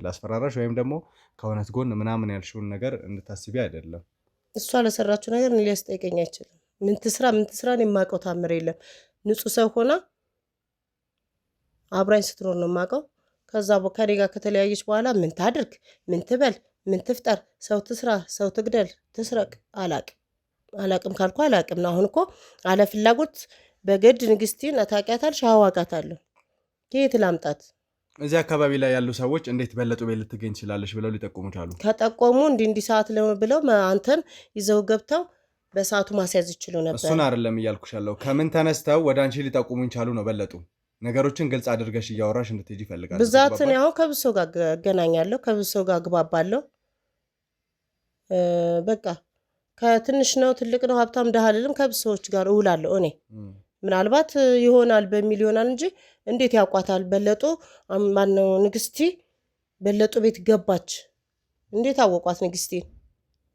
ላስፈራራሽ ወይም ደግሞ ከእውነት ጎን ምናምን ያልሽውን ነገር እንድታስቢ አይደለም። እሷ ለሰራችው ነገር እኔ ሊያስጠይቀኝ አይችልም። ምን ትስራ የማውቀው ታምር የለም። ንጹህ ሰው ሆና አብራኝ ስትኖር ነው የማውቀው። ከዛ ከኔ ጋር ከተለያየች በኋላ ምን ታድርግ ምን ትበል ምን ትፍጠር ሰው ትስራ ሰው ትግደል ትስረቅ አላቅም ካልኩ አላቅም ነው። አሁን እኮ አለ ፍላጎት በግድ ንግስቲን ታውቂያታለሽ አዋቃታለሁ። ከየት ላምጣት? እዚህ አካባቢ ላይ ያሉ ሰዎች እንዴት በለጡ ቤት ልትገኝ ትችላለች ብለው ሊጠቁሙ ቻሉ? ከጠቆሙ እንዲህ ሰዓት ብለው አንተን ይዘው ገብተው በሰዓቱ ማስያዝ ይችሉ ነበር። እሱን አይደለም እያልኩሽ ያለው ከምን ተነስተው ወደ አንቺ ሊጠቁሙኝ ቻሉ ነው። በለጡ ነገሮችን ግልጽ አድርገሽ እያወራሽ እንድትሄጂ ይፈልጋል። ብዛት እኔ አሁን ከብዙ ሰው ጋር እገናኛለሁ ከብዙ ሰው ጋር ግባባለሁ። በቃ ከትንሽ ነው ትልቅ ነው ሀብታም ደሃ ልልም ከብዙ ሰዎች ጋር እውላለሁ። እኔ ምናልባት ይሆናል በሚል ይሆናል እንጂ እንዴት ያውቋታል? በለጡ ማነው ንግስቲ በለጡ ቤት ገባች። እንዴት አወቋት ንግስቲን?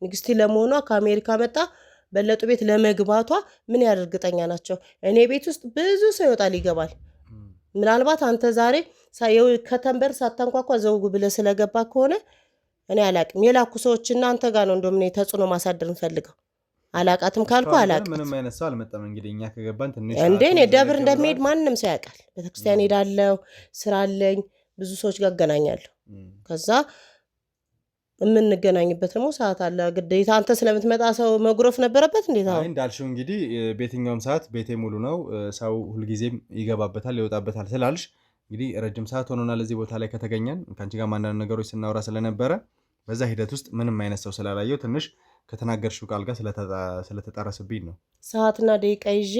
ንግስቲ ለመሆኗ ከአሜሪካ መጣ በለጡ ቤት ለመግባቷ ምን ያደርግጠኛ ናቸው? እኔ ቤት ውስጥ ብዙ ሰው ይወጣል ይገባል። ምናልባት አንተ ዛሬ ከተንበር ሳታንኳኳ ዘውግ ብለህ ስለገባ ከሆነ እኔ አላቅም። የላኩ ሰዎችና አንተ ጋር ነው እንደምን ተጽዕኖ ማሳደር እንፈልገው። አላቃትም ካልኩ አላቅም። ምንም አይነት ሰው አልመጣም። እንግዲህ እኛ ከገባን ትንሽ እንዴ እኔ ደብር እንደሚሄድ ማንንም ሰው ያውቃል። ቤተክርስቲያን ሄዳለሁ፣ ስራ አለኝ፣ ብዙ ሰዎች ጋር እገናኛለሁ። ከዛ የምንገናኝበት ደግሞ ሰዓት አለ። ግዴታ አንተ ስለምትመጣ ሰው መጉረፍ ነበረበት እንዴት? አይ እንዳልሽው እንግዲህ በየትኛውም ሰዓት ቤቴ ሙሉ ነው፣ ሰው ሁልጊዜም ይገባበታል ይወጣበታል ስላልሽ እንግዲህ ረጅም ሰዓት ሆኖናል እዚህ ቦታ ላይ ከተገኘን። ከአንቺ ጋር አንዳንድ ነገሮች ስናወራ ስለነበረ በዛ ሂደት ውስጥ ምንም አይነት ሰው ስላላየው ትንሽ ከተናገርሽው ቃል ጋር ስለተጣረስብኝ ነው። ሰዓትና ደቂቃ ይዤ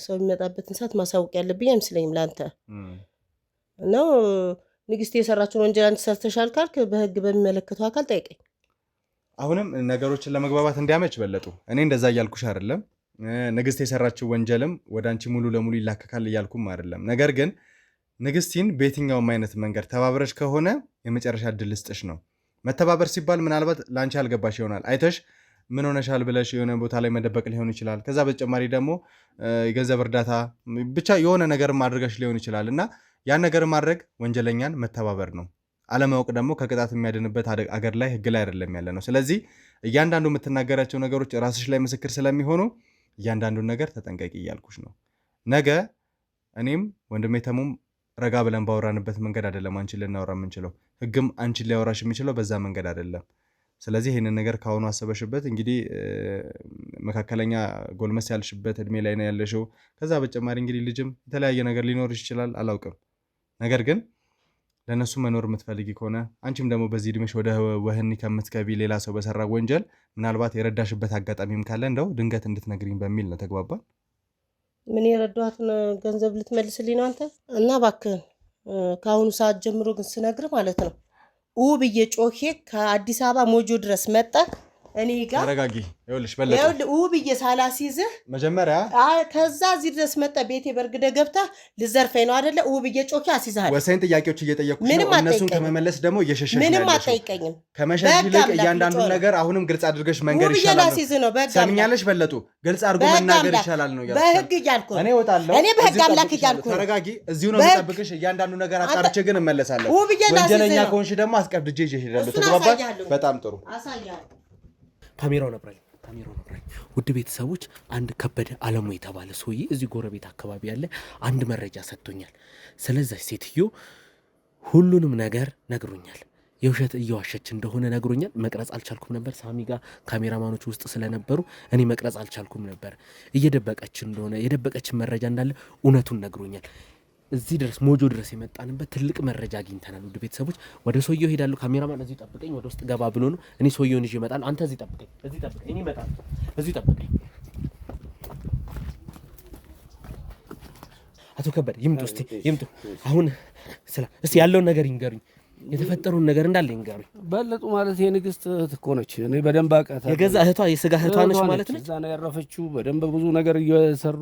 ሰው የሚመጣበትን ሰዓት ማሳወቅ ያለብኝ አይመስለኝም ለአንተ ነው። ንግስት የሰራችውን ወንጀል አንቺ ሰርተሻል ካልክ በህግ በሚመለከተው አካል ጠይቀኝ። አሁንም ነገሮችን ለመግባባት እንዲያመች በለጡ እኔ እንደዛ እያልኩሽ አይደለም። ንግስት የሰራችው ወንጀልም ወደ አንቺ ሙሉ ለሙሉ ይላከካል እያልኩም አይደለም። ነገር ግን ንግስቲን በየትኛውም አይነት መንገድ ተባብረሽ ከሆነ የመጨረሻ እድል ልስጥሽ ነው። መተባበር ሲባል ምናልባት ለአንቺ አልገባሽ ይሆናል። አይተሽ ምን ሆነሻል ብለሽ የሆነ ቦታ ላይ መደበቅ ሊሆን ይችላል። ከዛ በተጨማሪ ደግሞ የገንዘብ እርዳታ ብቻ የሆነ ነገር ማድረግሽ ሊሆን ይችላል እና ያን ነገር ማድረግ ወንጀለኛን መተባበር ነው። አለማወቅ ደግሞ ከቅጣት የሚያድንበት አገር ላይ ህግ ላይ አይደለም ያለ ነው። ስለዚህ እያንዳንዱ የምትናገራቸው ነገሮች ራስሽ ላይ ምስክር ስለሚሆኑ እያንዳንዱን ነገር ተጠንቀቂ እያልኩሽ ነው። ነገ እኔም ወንድሜ ተሙም ረጋ ብለን ባወራንበት መንገድ አይደለም አንቺን ልናወራ የምንችለው። ህግም አንቺን ሊያወራሽ የሚችለው በዛ መንገድ አይደለም። ስለዚህ ይህንን ነገር ካሁኑ አሰበሽበት። እንግዲህ መካከለኛ ጎልመስ ያልሽበት እድሜ ላይ ነው ያለሽው። ከዛ በተጨማሪ እንግዲህ ልጅም የተለያየ ነገር ሊኖርሽ ይችላል አላውቅም። ነገር ግን ለነሱ መኖር የምትፈልጊ ከሆነ አንቺም ደግሞ በዚህ እድሜሽ ወደ ወህኒ ከምትገቢ ሌላ ሰው በሰራ ወንጀል ምናልባት የረዳሽበት አጋጣሚም ካለ እንደው ድንገት እንድትነግሪኝ በሚል ነው። ተግባባን? ምን የረዳኋትን ገንዘብ ልትመልስልኝ ነው አንተ? እና እባክህን ከአሁኑ ሰዓት ጀምሮ ግን ስነግር ማለት ነው ብዬ ጮኬ ከአዲስ አበባ ሞጆ ድረስ መጣ እኔ ጋር ተረጋጊ። ይኸውልሽ በለጠ ብዬ ሳላሲዝህ መጀመሪያ ከዛ እዚህ ድረስ መጣ ቤቴ በርግደ ገብታ ልዘርፈኝ ነው አይደለ? ብዬ ጮኬ አሲዝሃል። ወሳኝ ጥያቄዎች እየጠየኩሽ ነው። እነሱን ከመመለስ ደግሞ እየሸሸሽ ነው። ምንም አትጠይቀኝም። ከመሸሽ ይልቅ እያንዳንዱን ነገር አሁንም ግልጽ አድርገሽ መንገር ይሻላል ነው። ሰምኛለሽ በለጡ? ግልጽ አድርጎ መናገር ይሻላል ነው ያልኩት። በህግ እያልኩ እኔ እወጣለሁ። እኔ በህግ አምላክ እያልኩ ተረጋጊ። እዚሁ ነው የምጠብቅሽ። እያንዳንዱ ነገር አጣርቼ ግን እመለሳለሁ። ወንጀለኛ ከሆንሽ ደግሞ አስቀብድጄ ይዤ እሄዳለሁ። ተግባባን? በጣም ጥሩ። አሳያለሁ። ካሜራው ነብራኝ። ውድ ቤተሰቦች አንድ ከበደ አለሙ የተባለ ሰውዬ እዚህ ጎረቤት አካባቢ ያለ አንድ መረጃ ሰጥቶኛል። ስለዚህ ሴትዮ ሁሉንም ነገር ነግሮኛል። የውሸት እየዋሸች እንደሆነ ነግሮኛል። መቅረጽ አልቻልኩም ነበር። ሳሚ ጋር ካሜራማኖች ውስጥ ስለነበሩ እኔ መቅረጽ አልቻልኩም ነበር። እየደበቀች እንደሆነ የደበቀችን መረጃ እንዳለ እውነቱን ነግሮኛል። እዚህ ድረስ ሞጆ ድረስ የመጣንበት ትልቅ መረጃ አግኝተናል። ውድ ቤተሰቦች ወደ ሰውየው ሄዳለሁ። ካሜራማን እዚህ ጠብቀኝ፣ ወደ ውስጥ ገባ ብሎ ነው። እኔ ሰውየውን ይዤ እመጣለሁ። አንተ እዚህ ጠብቀኝ፣ እኔ እመጣለሁ። እዚህ ጠብቀኝ። አቶ ከበደ ይምጡ፣ እስቲ ይምጡ። አሁን እስቲ ያለውን ነገር ይንገሩኝ፣ የተፈጠሩን ነገር እንዳለ ይንገሩኝ። በለጡ ማለት የንግስት እህት እኮ ነች። እኔ በደንብ አውቃታለሁ። የገዛ እህቷ የስጋ እህቷ ነች ማለት ነች። እዛ ነው ያረፈችው። በደንብ ብዙ ነገር እየሰሩ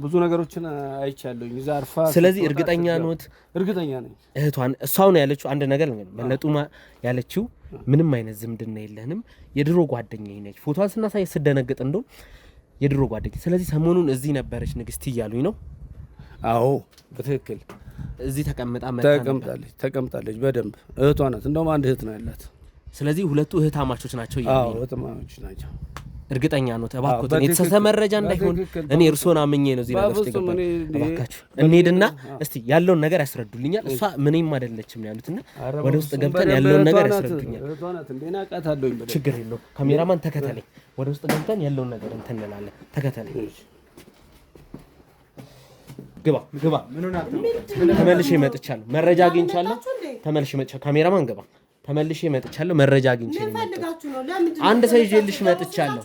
ብዙ ነገሮችን አይቻለሁኝ እዛ አርፋ። ስለዚህ እርግጠኛ ኖት? እርግጠኛ ነኝ እህቷን እሷው ነው ያለችው። አንድ ነገር ነው በለጡ ያለችው ምንም አይነት ዝምድና የለንም፣ የድሮ ጓደኛዬ ነች። ፎቶዋን ስናሳይ ስደነግጥ እንደው የድሮ ጓደኛ። ስለዚህ ሰሞኑን እዚህ ነበረች ንግስት እያሉኝ ነው? አዎ በትክክል እዚህ ተቀምጣለች። በደንብ እህቷ ናት። እንደውም አንድ እህት ነው ያላት። ስለዚህ ሁለቱ እህታማቾች ናቸው እያሉኝ ነው? እህታማቾች ናቸው። እርግጠኛ ነው? ተባክኩት የተሰሰ መረጃ እንዳይሆን እኔ እርሶን አምኜ ነው እዚህ ነገር ውስጥ ገባሁ። እባካችሁ እንሂድና እስቲ ያለውን ነገር ያስረዱልኛል። እሷ ምንም አይደለችም ያሉትና ወደ ውስጥ ገብተን ያለውን ነገር ያስረዱኛል። ችግር የለውም። ካሜራማን ተከተለኝ። ወደ ውስጥ ገብተን ያለውን ነገር እንትን እንላለን። ተከተለኝ። ግባ። ተመልሼ መጥቻለሁ። መረጃ አግኝቻለሁ። ተመልሼ መጥቻለሁ። ካሜራማን ግባ። ተመልሼ መጥቻለሁ። መረጃ አግኝቼ ነው የመጣሁት። አንድ ሰው ይዤልሽ መጥቻለሁ።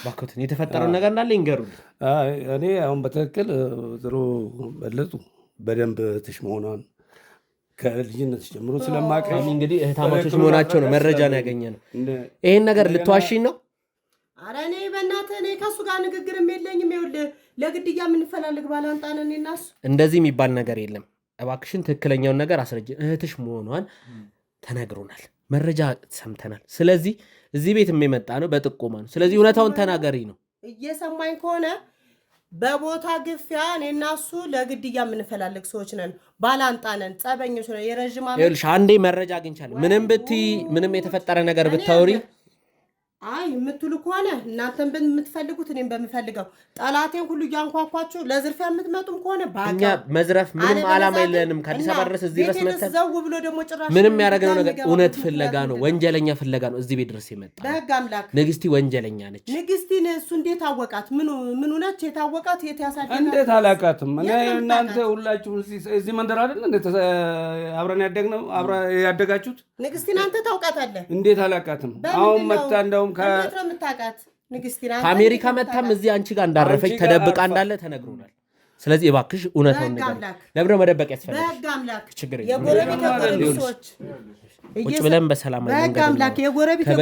ባክዎትን የተፈጠረውን ነገር እንዳለ ይንገሩልኝ። እኔ አሁን በትክክል ጥሩ በለጡ በደንብ እህትሽ መሆኗን ከልጅነት ጀምሮ ስለማውቀኝ እንግዲህ እህታማቾች መሆናቸው ነው መረጃ ነው ያገኘነው። ይሄን ነገር ልትዋሽኝ ነው? ኧረ እኔ በእናትህ እኔ ከእሱ ጋር ንግግርም የለኝም። ይኸውልህ ለግድያ የምንፈላልግ ባላንጣ ነን እኔና እሱ። እንደዚህ የሚባል ነገር የለም። እባክሽን ትክክለኛውን ነገር አስረጅን። እህትሽ መሆኗን ተነግሮናል፣ መረጃ ሰምተናል። ስለዚህ እዚህ ቤት የመጣ ነው በጥቆማ ነው። ስለዚህ እውነታውን ተናገሪ ነው። እየሰማኝ ከሆነ በቦታ ግፊያ እኔና እሱ ለግድያ የምንፈላልግ ሰዎች ነን፣ ባላንጣ ነን፣ ጸበኞች ነን። የረዥም ዓመት ይኸውልሽ አንዴ መረጃ አግኝቻለሁ። ምንም ብትይ ምንም የተፈጠረ ነገር ብታወሪ አይ የምትሉ ከሆነ እናንተን በምትፈልጉት እኔም በምፈልገው ጠላቴን ሁሉ እያንኳኳችሁ ለዝርፊያ የምትመጡም ከሆነ እኛ መዝረፍ ምንም ዓላማ የለንም። ከአዲስ አበባ ድረስ እዚህ ድረስ መተን ዘው ብሎ ደግሞ ጭራሽ ምንም ያደረግነው ነገር እውነት ፍለጋ ነው፣ ወንጀለኛ ፍለጋ ነው እዚህ ቤት ድረስ የመጣ። በህግ አምላክ ንግስቲ ወንጀለኛ ነች። ንግስቲን እሱ እንዴት አወቃት? ምኑ ነች የታወቃት? የት ያሳደጋት? እንዴት አላውቃትም? እኔ እናንተ ሁላችሁ እዚህ መንደር አይደል እንዴ አብረን ያደግነው ያደጋችሁት? ንግስቲን አንተ ታውቃታለህ? እንዴት አላውቃትም? አሁን መጣ እንደውም ከአሜሪካ መታም እዚህ አንቺ ጋር እንዳረፈች ተደብቃ እንዳለ ተነግሮናል። ስለዚህ እባክሽ እውነታውን ነገር ለብረ መደበቅ ያስፈልጋል። በህግ አምላክ ችግር የጎረቤት ሰዎች ቁጭ ብለን በሰላም በህግ አምላክ የጎረቤት ሰው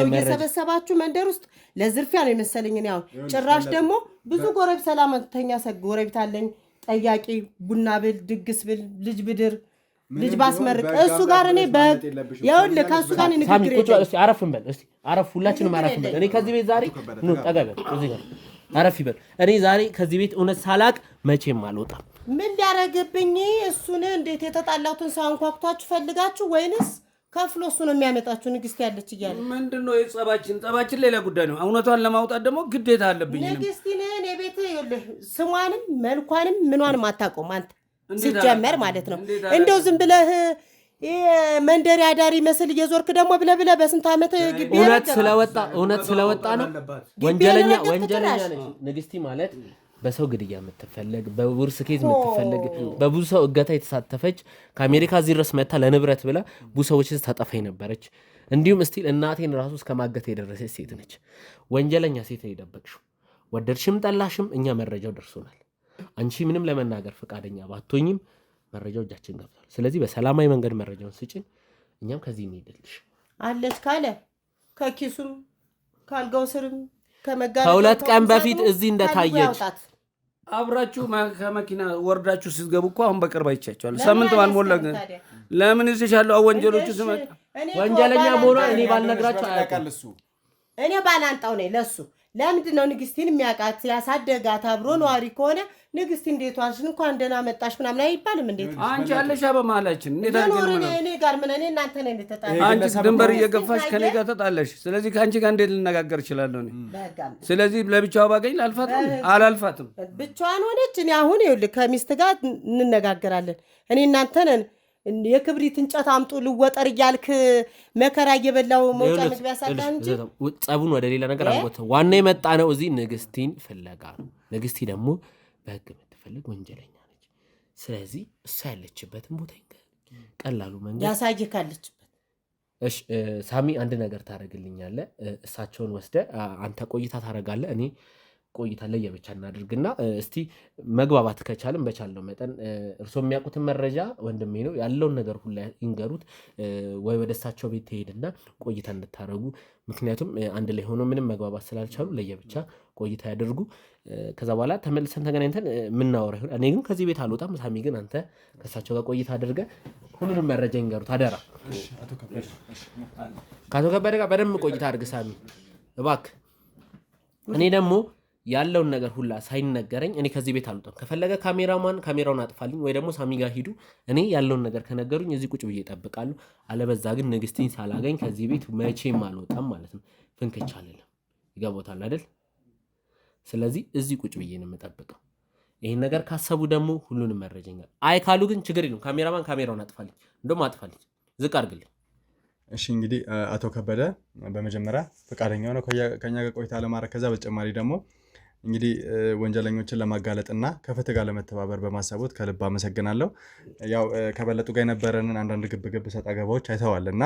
እየሰበሰባችሁ መንደር ውስጥ ለዝርፊያ ነው የመሰለኝ። ያው ጭራሽ ደግሞ ብዙ ጎረቤት ሰላምተኛ ጎረቤት አለኝ። ጠያቂ ቡና ብል ድግስ ብል ልጅ ብድር ልጅ ባስመርቅ እሱ ጋር እኔ ይኸውልህ ከእሱ ጋር ንግግር የለም። እስኪ አረፍ እንበል፣ እስኪ አረፍ፣ ሁላችንም አረፍ እንበል። እኔ ከዚህ ቤት ዛሬ ጠገበ እዚህ ጋር አረፍ ይበል። እኔ ዛሬ ከዚህ ቤት እውነት ሳላቅ መቼም አልወጣም። ምን ሊያደርግብኝ? እሱን እንዴት የተጣላሁትን ሰው አንኳኩታችሁ ፈልጋችሁ ወይንስ ከፍሎ እሱ ነው የሚያመጣችሁ? ንግስት ያለች እያለ ምንድነው የጸባችን ሌላ ጉዳይ ነው። እውነቷን ለማውጣት ደግሞ ግዴታ አለብኝ። ንግስቲን እኔ ቤት ይኸውልህ ስሟንም መልኳንም ምኗንም አታውቀውም አንተ ሲጀመር ማለት ነው። እንደው ዝም ብለህ መንደር ያዳሪ መስል እየዞርክ ደግሞ ብለህ በስንት ዓመት ግቢ እውነት ስለወጣ ነው ወንጀለኛ ነች ንግስቲ ማለት። በሰው ግድያ የምትፈለግ በውርስ ኬዝ የምትፈለግ በብዙ ሰው እገታ የተሳተፈች ከአሜሪካ እዚህ ድረስ መታ ለንብረት ብላ ብዙ ሰዎች ታጠፋ ነበረች። እንዲሁም እስቲል እናቴን ራሱ እስከ ማገት የደረሰች ሴት ነች። ወንጀለኛ ሴት ነው የደበቅሽው። ወደድሽም ጠላሽም እኛ መረጃው ደርሶናል። አንቺ ምንም ለመናገር ፈቃደኛ ባትሆኝም መረጃው እጃችን ገብቷል። ስለዚህ በሰላማዊ መንገድ መረጃውን ስጭን፣ እኛም ከዚህ እንሄድልሽ። አለች ካለ ከኪሱም ካልጋው ስርም ከመጋረጃው ከሁለት ቀን በፊት እዚህ እንደታየች አብራችሁ ከመኪና ወርዳችሁ ስትገቡ እኮ አሁን በቅርብ አይቻቸዋል። ሳምንት ባልሞላ ለምን እዚህ ያለው ወንጀሎቹ ስመጣ ወንጀለኛ መሆኗን እኔ ባልነግራችሁ አያውቅም። እኔ ባላንጣው ነኝ ለሱ። ለምንድን ነው ንግስቲን የሚያውቃት? ያሳደጋት አብሮ ነዋሪ ከሆነ ንግስቲ እንዴት ዋልሽ እንኳን ደህና መጣሽ ምናምን አይባልም? እንዴት አንቺ አለሽ በመሀላችን እንዴት እኔ ጋር ምን እኔ እናንተ ነን ተጣጣ አንቺ ድንበር እየገፋሽ ከኔ ጋር ተጣለሽ። ስለዚህ ከአንቺ ጋር እንዴት ልነጋገር እችላለሁ እኔ? ስለዚህ ለብቻዋ ባገኝ አላልፋትም። ብቻዋን ሆነች። እኔ አሁን ይኸውልህ ከሚስት ጋር እንነጋገራለን። እኔ እናንተ ነን የክብሪት እንጨት አምጡ ልወጠር እያልክ መከራ እየበላው መውጫ መግቢያ ሳጣ እንጂ ጸቡን ወደ ሌላ ነገር አልወጣም። ዋና የመጣ ነው እዚህ ንግስቲን ፍለጋ ነው። ንግስቲ ደግሞ በህግ የምትፈልግ ወንጀለኛ ነች። ስለዚህ እሷ ያለችበትን ቦታ ቀላሉ መንገድ ያሳይ ካለችበት። እሺ ሳሚ አንድ ነገር ታደርግልኛለህ። እሳቸውን ወስደህ አንተ ቆይታ ታደርጋለህ፣ እኔ ቆይታ ለየብቻ እናድርግና እስቲ መግባባት ከቻልን በቻልነው መጠን እርሶ የሚያውቁትን መረጃ ወንድሜ ነው ያለውን ነገር ሁሉ ይንገሩት፣ ወይ ወደ እሳቸው ቤት ትሄድና ቆይታ እንድታደርጉ። ምክንያቱም አንድ ላይ ሆኖ ምንም መግባባት ስላልቻሉ ለየብቻ ቆይታ ያደርጉ። ከዛ በኋላ ተመልሰን ተገናኝተን የምናወራ ይሆን። እኔ ግን ከዚህ ቤት አልወጣም። ሳሚ ግን አንተ ከእሳቸው ጋር ቆይታ አድርገህ ሁሉንም መረጃ ይንገሩት አደራ። ከአቶ ከበደ ጋር በደንብ ቆይታ አድርግ ሳሚ እባክህ። እኔ ደግሞ ያለውን ነገር ሁላ ሳይነገረኝ እኔ ከዚህ ቤት አልወጣም። ከፈለገ ካሜራውን አጥፋልኝ ወይ ደግሞ ሳሚ ጋር ሂዱ። እኔ ያለውን ነገር ከነገሩኝ እዚህ ቁጭ ብዬ እጠብቃለሁ። አለበዛ ግን ንግስቲን ሳላገኝ ከዚህ ቤት መቼም አልወጣም ማለት ነው። ፍንክች አልልም። ይገቦታል አይደል? ስለዚህ እዚህ ቁጭ ብዬ ነው የምጠብቀው። ይሄን ነገር ካሰቡ ደግሞ ሁሉንም መረጃኛ አይ ካሉ ግን ችግር የለም። ካሜራውን አጥፋልኝ፣ እንደውም አጥፋልኝ፣ ዝቅ አድርግልኝ። እሺ እንግዲህ አቶ ከበደ በመጀመሪያ ፈቃደኛ ሆነው ከኛ ጋር ቆይታ ለማድረግ ከዛ በተጨማሪ ደግሞ እንግዲህ ወንጀለኞችን ለማጋለጥና ከፍትህ ጋር ለመተባበር በማሰቡት ከልብ አመሰግናለሁ። ያው ከበለጡ ጋር የነበረንን አንዳንድ ግብግብ ሰጣ ገባዎች አይተዋልና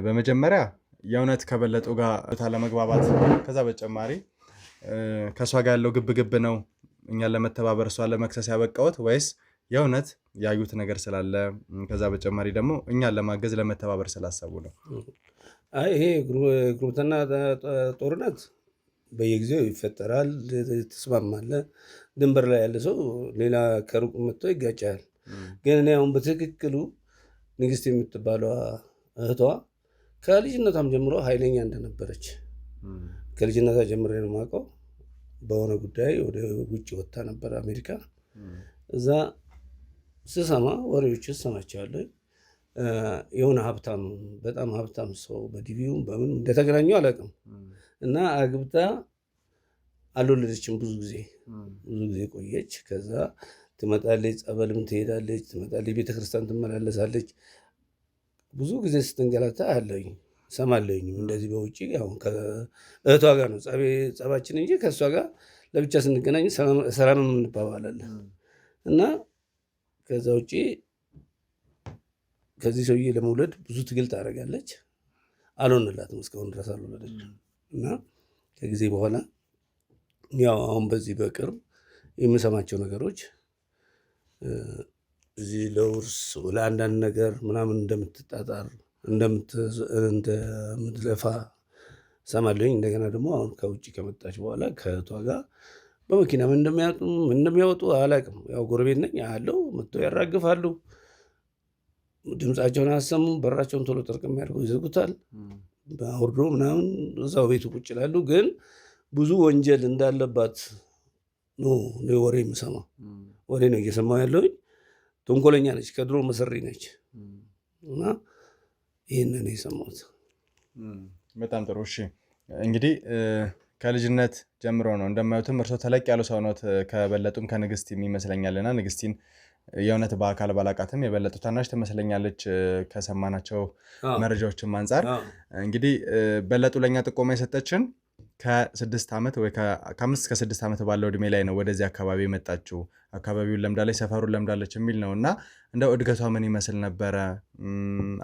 በመጀመሪያ የእውነት ከበለጡ ጋር ለመግባባት ከዛ በተጨማሪ ከሷ ጋር ያለው ግብግብ ነው እኛን ለመተባበር እሷን ለመክሰስ ያበቃውት ወይስ የእውነት ያዩት ነገር ስላለ ከዛ በተጨማሪ ደግሞ እኛን ለማገዝ ለመተባበር ስላሰቡ ነው። አይ ይሄ ጉርብትና ጦርነት በየጊዜው ይፈጠራል፣ ትስማማለህ። ድንበር ላይ ያለ ሰው ሌላ ከሩቅ መጥቶ ይጋጫል። ግን እኔ አሁን በትክክሉ ንግስት የምትባለው እህቷ ከልጅነቷም ጀምሮ ኃይለኛ እንደነበረች ከልጅነቷ ጀምሬ ነው የማውቀው። በሆነ ጉዳይ ወደ ውጭ ወጥታ ነበር አሜሪካ። እዛ ስሰማ ወሬዎች ሰማቸዋለሁ። የሆነ ሀብታም በጣም ሀብታም ሰው በዲቪውም በምን እንደተገናኙ አላውቅም። እና አግብታ አልወለደችም። ብዙ ጊዜ ቆየች። ከዛ ትመጣለች፣ ጸበልም ትሄዳለች፣ ትመጣለች፣ ቤተክርስቲያን ትመላለሳለች። ብዙ ጊዜ ስትንገላታ አለኝ ሰማለኝ። እንደዚህ በውጭ አሁን ከእህቷ ጋር ነው ጸባችን እንጂ ከእሷ ጋር ለብቻ ስንገናኝ ሰላምም እንባባላለን። እና ከዛ ውጭ ከዚህ ሰውዬ ለመውለድ ብዙ ትግል ታደርጋለች። አልሆንላትም፣ እስካሁን ድረስ አልወለደችም። እና ከጊዜ በኋላ ያው አሁን በዚህ በቅርብ የምሰማቸው ነገሮች እዚህ ለውርስ ለአንዳንድ ነገር ምናምን እንደምትጣጣር እንደምትለፋ ሰማለኝ። እንደገና ደግሞ አሁን ከውጭ ከመጣች በኋላ ከእህቷ ጋር በመኪና ምን እንደሚያወጡ አላውቅም። ያው ጎረቤት ነኝ ያለው መጥተው ያራግፋሉ። ድምፃቸውን አያሰሙም። በራቸውን ቶሎ ጠርቅም ያድርገው ይዘጉታል። በአውርዶ ምናምን እዛው ቤቱ ቁጭ ይላሉ። ግን ብዙ ወንጀል እንዳለባት ነው ወሬ የምሰማው። ወሬ ነው እየሰማሁ ያለሁኝ። ተንኮለኛ ነች፣ ከድሮ መሰሪ ነች። እና ይህንን የሰማሁት። በጣም ጥሩ። እሺ እንግዲህ ከልጅነት ጀምሮ ነው እንደማዩትም እርሶ ተለቅ ያሉ ሰው ኖት። ከበለጡም ከንግስት ይመስለኛልና ንግስቲን የእውነት በአካል ባላቃትም የበለጡ ታናሽ ትመስለኛለች ከሰማናቸው መረጃዎችም አንጻር። እንግዲህ በለጡ ለኛ ጥቆማ የሰጠችን ከ6 ዓመት ወይ ከ5 እስከ 6 ዓመት ባለው እድሜ ላይ ነው ወደዚህ አካባቢ የመጣችው። አካባቢውን ለምዳለች፣ ሰፈሩን ለምዳለች የሚል ነው። እና እንደው እድገቷ ምን ይመስል ነበረ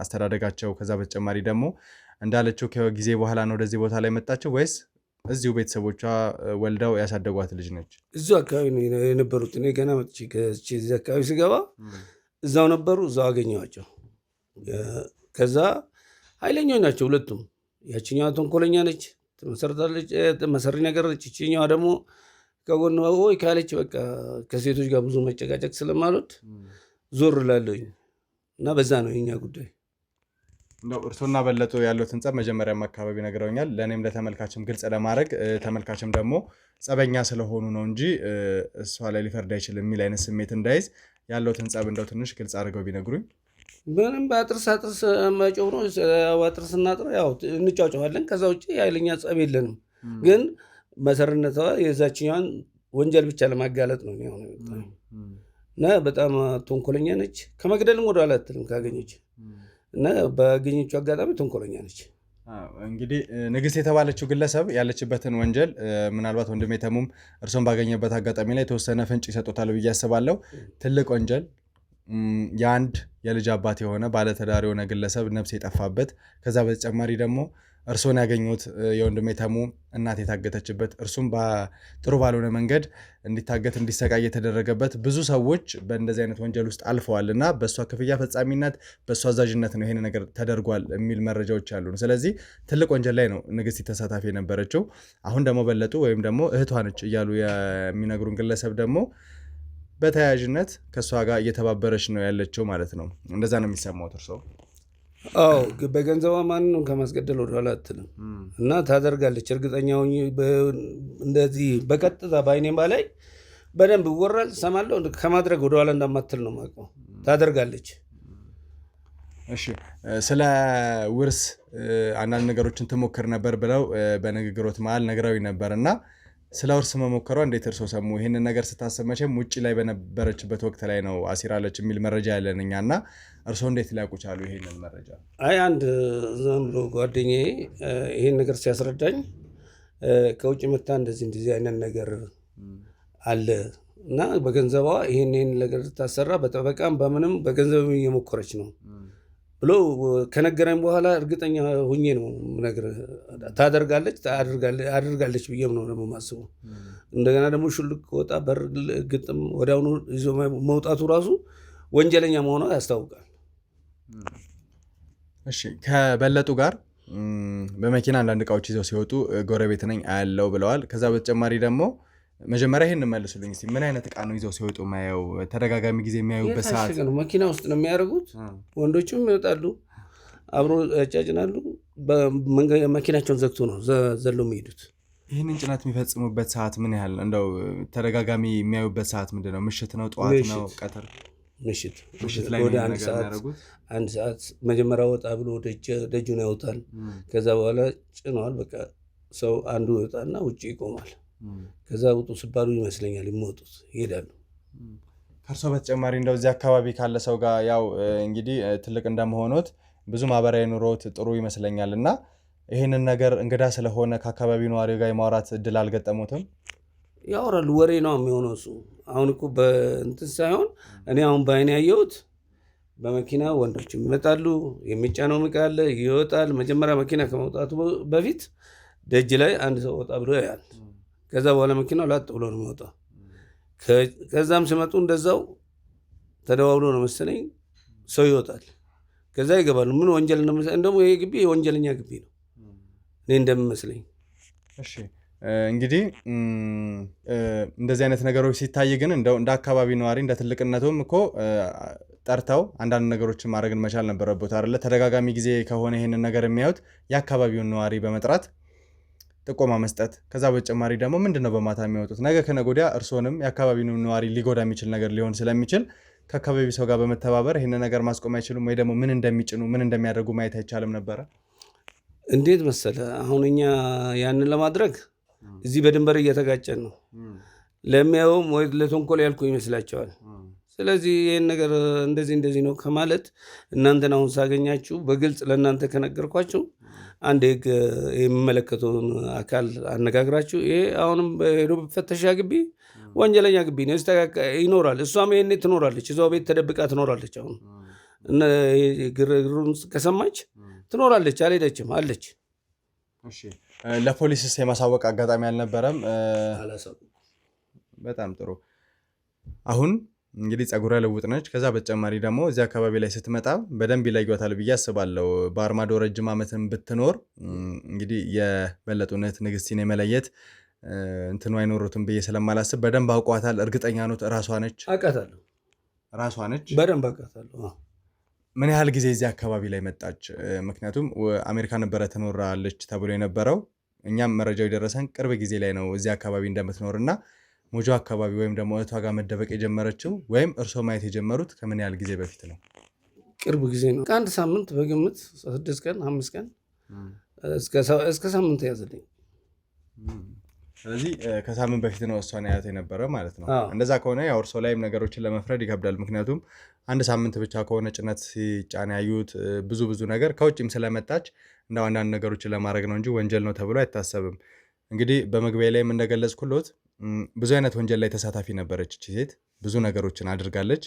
አስተዳደጋቸው? ከዛ በተጨማሪ ደግሞ እንዳለችው ከጊዜ በኋላ ነው ወደዚህ ቦታ ላይ መጣችው ወይስ እዚሁ ቤተሰቦቿ ወልደው ያሳደጓት ልጅ ነች? እዚሁ አካባቢ ነው የነበሩት። እኔ ገና መጥቼ እዚህ አካባቢ ስገባ እዛው ነበሩ፣ እዛው አገኘኋቸው። ከዛ ኃይለኞች ናቸው ሁለቱም። ያችኛዋ ተንኮለኛ ነች፣ ትመሰርታለች፣ መሰሪ ነገር ነች። ይችኛዋ ደግሞ ከጎን ወይ ካለች በቃ ከሴቶች ጋር ብዙ መጨቃጨቅ ስለማልወድ ዞር እላለሁኝ። እና በዛ ነው የኛ ጉዳይ። እንደው እርሶና በለጡ ያሉትን ጸብ መጀመሪያም አካባቢ ነግረውኛል። ለእኔም ለተመልካችም ግልጽ ለማድረግ ተመልካችም ደግሞ ጸበኛ ስለሆኑ ነው እንጂ እሷ ላይ ሊፈርድ አይችልም የሚል አይነት ስሜት እንዳይዝ ያለውትን ጸብ እንደው ትንሽ ግልጽ አድርገው ቢነግሩኝ። ምንም በአጥርስ መጮህ ነው። አጥርስ እናጥር ያው እንጫጫዋለን። ከዛ ውጭ ኃይለኛ ጸብ የለንም። ግን መሰረነቷ የዛችኛዋን ወንጀል ብቻ ለማጋለጥ ነው። እና በጣም ተንኮለኛ ነች። ከመግደልም ወደ ኋላ አትልም ካገኘች። እና ባገኘችው አጋጣሚ ተንኮለኛ ነች። እንግዲህ ንግስት የተባለችው ግለሰብ ያለችበትን ወንጀል ምናልባት ወንድሜ ተሙም እርሶን ባገኘበት አጋጣሚ ላይ የተወሰነ ፍንጭ ይሰጡታል ብዬ አስባለሁ። ትልቅ ወንጀል የአንድ የልጅ አባት የሆነ ባለትዳር የሆነ ግለሰብ ነፍስ የጠፋበት፣ ከዛ በተጨማሪ ደግሞ እርሶን ያገኙት የወንድሜ ተሙ እናት የታገተችበት፣ እርሱም ጥሩ ባልሆነ መንገድ እንዲታገት እንዲሰቃይ የተደረገበት፣ ብዙ ሰዎች በእንደዚህ አይነት ወንጀል ውስጥ አልፈዋል እና በእሷ ክፍያ ፈጻሚነት በእሷ አዛዥነት ነው ይሄን ነገር ተደርጓል የሚል መረጃዎች አሉ። ስለዚህ ትልቅ ወንጀል ላይ ነው ንግስት ተሳታፊ የነበረችው። አሁን ደግሞ በለጡ ወይም ደግሞ እህቷ ነች እያሉ የሚነግሩን ግለሰብ ደግሞ በተያያዥነት ከእሷ ጋር እየተባበረች ነው ያለችው ማለት ነው። እንደዛ ነው የሚሰማው እርሶ? አዎ በገንዘቧ ማንንም ከማስገደል ወደኋላ አትልም እና ታደርጋለች። እርግጠኛ ሆኜ እንደዚህ በቀጥታ በአይኔም ባላይ በደንብ ይወራል ሰማለሁ። ከማድረግ ወደኋላ እንዳማትል ነው የማውቀው። ታደርጋለች። እሺ ስለ ውርስ አንዳንድ ነገሮችን ትሞክር ነበር ብለው በንግግሮት መሀል ነግራዊ ነበር እና ስለ ውርስ መሞከሯ እንዴት እርሶ ሰሙ? ይህንን ነገር ስታስብ መቼም ውጭ ላይ በነበረችበት ወቅት ላይ ነው አሲራለች የሚል መረጃ ያለን እኛ እና እርሶ እንዴት ሊያውቁ ቻሉ ይሄንን መረጃ? አይ አንድ ዝም ብሎ ጓደኛዬ ይሄን ነገር ሲያስረዳኝ ከውጭ መታ እንደዚህ አይነት ነገር አለ እና በገንዘቧ ይሄን ነገር ታሰራ በጠበቃም በምንም በገንዘብ እየሞከረች ነው ብሎ ከነገረኝ በኋላ እርግጠኛ ሁኜ ነው ነገር ታደርጋለች አድርጋለች ብዬም ነው ደግሞ ማስበው። እንደገና ደግሞ ሹልክ ወጣ በር ግጥም ወዲያውኑ ይዞ መውጣቱ ራሱ ወንጀለኛ መሆኗ ያስታውቃል። እሺ ከበለጡ ጋር በመኪና አንዳንድ እቃዎች ይዘው ሲወጡ ጎረቤት ነኝ አያለው ብለዋል። ከዛ በተጨማሪ ደግሞ መጀመሪያ ይሄን መልሱልኝ እስቲ ምን አይነት እቃ ነው ይዘው ሲወጡ ማየው? ተደጋጋሚ ጊዜ የሚያዩበት ሰዓት መኪና ውስጥ ነው የሚያደርጉት። ወንዶችም ይወጣሉ፣ አብሮ ያጫጭናሉ። መኪናቸውን ዘግቶ ነው ዘለው የሚሄዱት። ይህንን ጭነት የሚፈጽሙበት ሰዓት ምን ያህል እንደው ተደጋጋሚ የሚያዩበት ሰዓት ምንድን ነው? ምሽት ነው? ጠዋት ነው? ቀትር? ምሽት ላይ ወደ አንድ ሰዓት መጀመሪያ ወጣ ብሎ ደጁን ያወጣል። ከዛ በኋላ ጭነዋል። በቃ ሰው አንዱ ይወጣና ውጭ ይቆማል። ከዛ ውጡ ሲባሉ ይመስለኛል የሚወጡት ይሄዳሉ። ከእርሶ በተጨማሪ እንደው እዚህ አካባቢ ካለ ሰው ጋር ያው እንግዲህ ትልቅ እንደመሆኑት ብዙ ማህበራዊ ኑሮት ጥሩ ይመስለኛል እና ይህንን ነገር እንግዳ ስለሆነ ከአካባቢው ነዋሪ ጋር የማውራት እድል አልገጠሙትም? ያወራሉ። ወሬ ነው የሚሆነው እሱ። አሁን እኮ በእንትን ሳይሆን እኔ አሁን በአይኔ ያየሁት በመኪና ወንዶች ይመጣሉ። የሚጫነው ዕቃ አለ፣ ይወጣል። መጀመሪያ መኪና ከመውጣቱ በፊት ደጅ ላይ አንድ ሰው ወጣ ብሎ ያያል። ከዛ በኋላ መኪናው ላጥ ብሎ ነው የሚወጣው። ከዛም ሲመጡ እንደዛው ተደዋውሎ ነው መሰለኝ ሰው ይወጣል። ከዛ ይገባሉ። ምን ወንጀል እንደምሰለኝ እንደውም ይሄ ግቢ የወንጀለኛ ግቢ ነው እኔ እንደምመስለኝ። እሺ እንግዲህ እንደዚህ አይነት ነገሮች ሲታይ ግን እንደው እንደ አካባቢ ነዋሪ እንደ ትልቅነቱም እኮ ጠርተው አንዳንድ ነገሮችን ማድረግ መቻል ነበረበት አይደለ? ተደጋጋሚ ጊዜ ከሆነ ይሄንን ነገር የሚያዩት የአካባቢውን ነዋሪ በመጥራት ጥቆማ መስጠት። ከዛ በተጨማሪ ደግሞ ምንድነው በማታ የሚወጡት ነገ ከነገ ወዲያ እርሶንም የአካባቢውን ነዋሪ ሊጎዳ የሚችል ነገር ሊሆን ስለሚችል ከአካባቢው ሰው ጋር በመተባበር ይሄን ነገር ማስቆም አይችሉም ወይ? ደግሞ ምን እንደሚጭኑ ምን እንደሚያደርጉ ማየት አይቻልም ነበረ? እንዴት መሰለ አሁን እኛ ያንን ለማድረግ እዚህ በድንበር እየተጋጨን ነው። ለሚያውም ወይ ለተንኮል ያልኩ ይመስላቸዋል። ስለዚህ ይሄን ነገር እንደዚህ ነው ከማለት እናንተን አሁን ሳገኛችሁ በግልጽ ለእናንተ ከነገርኳችሁ አንድ ህግ የሚመለከተውን አካል አነጋግራችሁ ይሄ አሁንም ሄዶ ፍተሻ ግቢ ወንጀለኛ ግቢ ነው ይኖራል። እሷም ይሄኔ ትኖራለች፣ እዛው ቤት ተደብቃ ትኖራለች። አሁን እና ግርግሩን ከሰማች ትኖራለች፣ አልሄደችም አለች። እሺ ለፖሊስስ የማሳወቅ አጋጣሚ አልነበረም? በጣም ጥሩ። አሁን እንግዲህ ጸጉረ ልውጥ ነች። ከዛ በተጨማሪ ደግሞ እዚህ አካባቢ ላይ ስትመጣ በደንብ ይለዩታል ብዬ አስባለሁ። በአርማዶ ረጅም ዓመትን ብትኖር እንግዲህ የበለጡነት ንግስቲን የመለየት እንትኑ አይኖሩትም ብዬ ስለማላስብ በደንብ አውቋታል። እርግጠኛ ነው ራሷ ነች? አውቃታለሁ። ራሷ ነች? በደንብ አውቃታለሁ። ምን ያህል ጊዜ እዚህ አካባቢ ላይ መጣች? ምክንያቱም አሜሪካ ነበረ ትኖራለች ተብሎ የነበረው። እኛም መረጃው የደረሰን ቅርብ ጊዜ ላይ ነው እዚህ አካባቢ እንደምትኖርና ሞጆ አካባቢ ወይም ደግሞ እህቷ ጋር መደበቅ የጀመረችው ወይም እርሶ ማየት የጀመሩት ከምን ያህል ጊዜ በፊት ነው? ቅርብ ጊዜ ነው። ከአንድ ሳምንት በግምት 6 ቀን 5 ቀን እስከ ሳምንት ያዘልኝ። ስለዚህ ከሳምንት በፊት ነው እሷን ያያት የነበረ ማለት ነው። እንደዛ ከሆነ ያው እርሶ ላይም ነገሮችን ለመፍረድ ይከብዳል። ምክንያቱም አንድ ሳምንት ብቻ ከሆነ ጭነት ሲጫን ያዩት ብዙ ነገር ከውጭም ስለመጣች እንደው አንዳንድ ነገሮችን ለማድረግ ነው እንጂ ወንጀል ነው ተብሎ አይታሰብም። እንግዲህ በመግቢያ ላይም እንደገለጽኩሎት ብዙ አይነት ወንጀል ላይ ተሳታፊ ነበረች እቺ ሴት። ብዙ ነገሮችን አድርጋለች።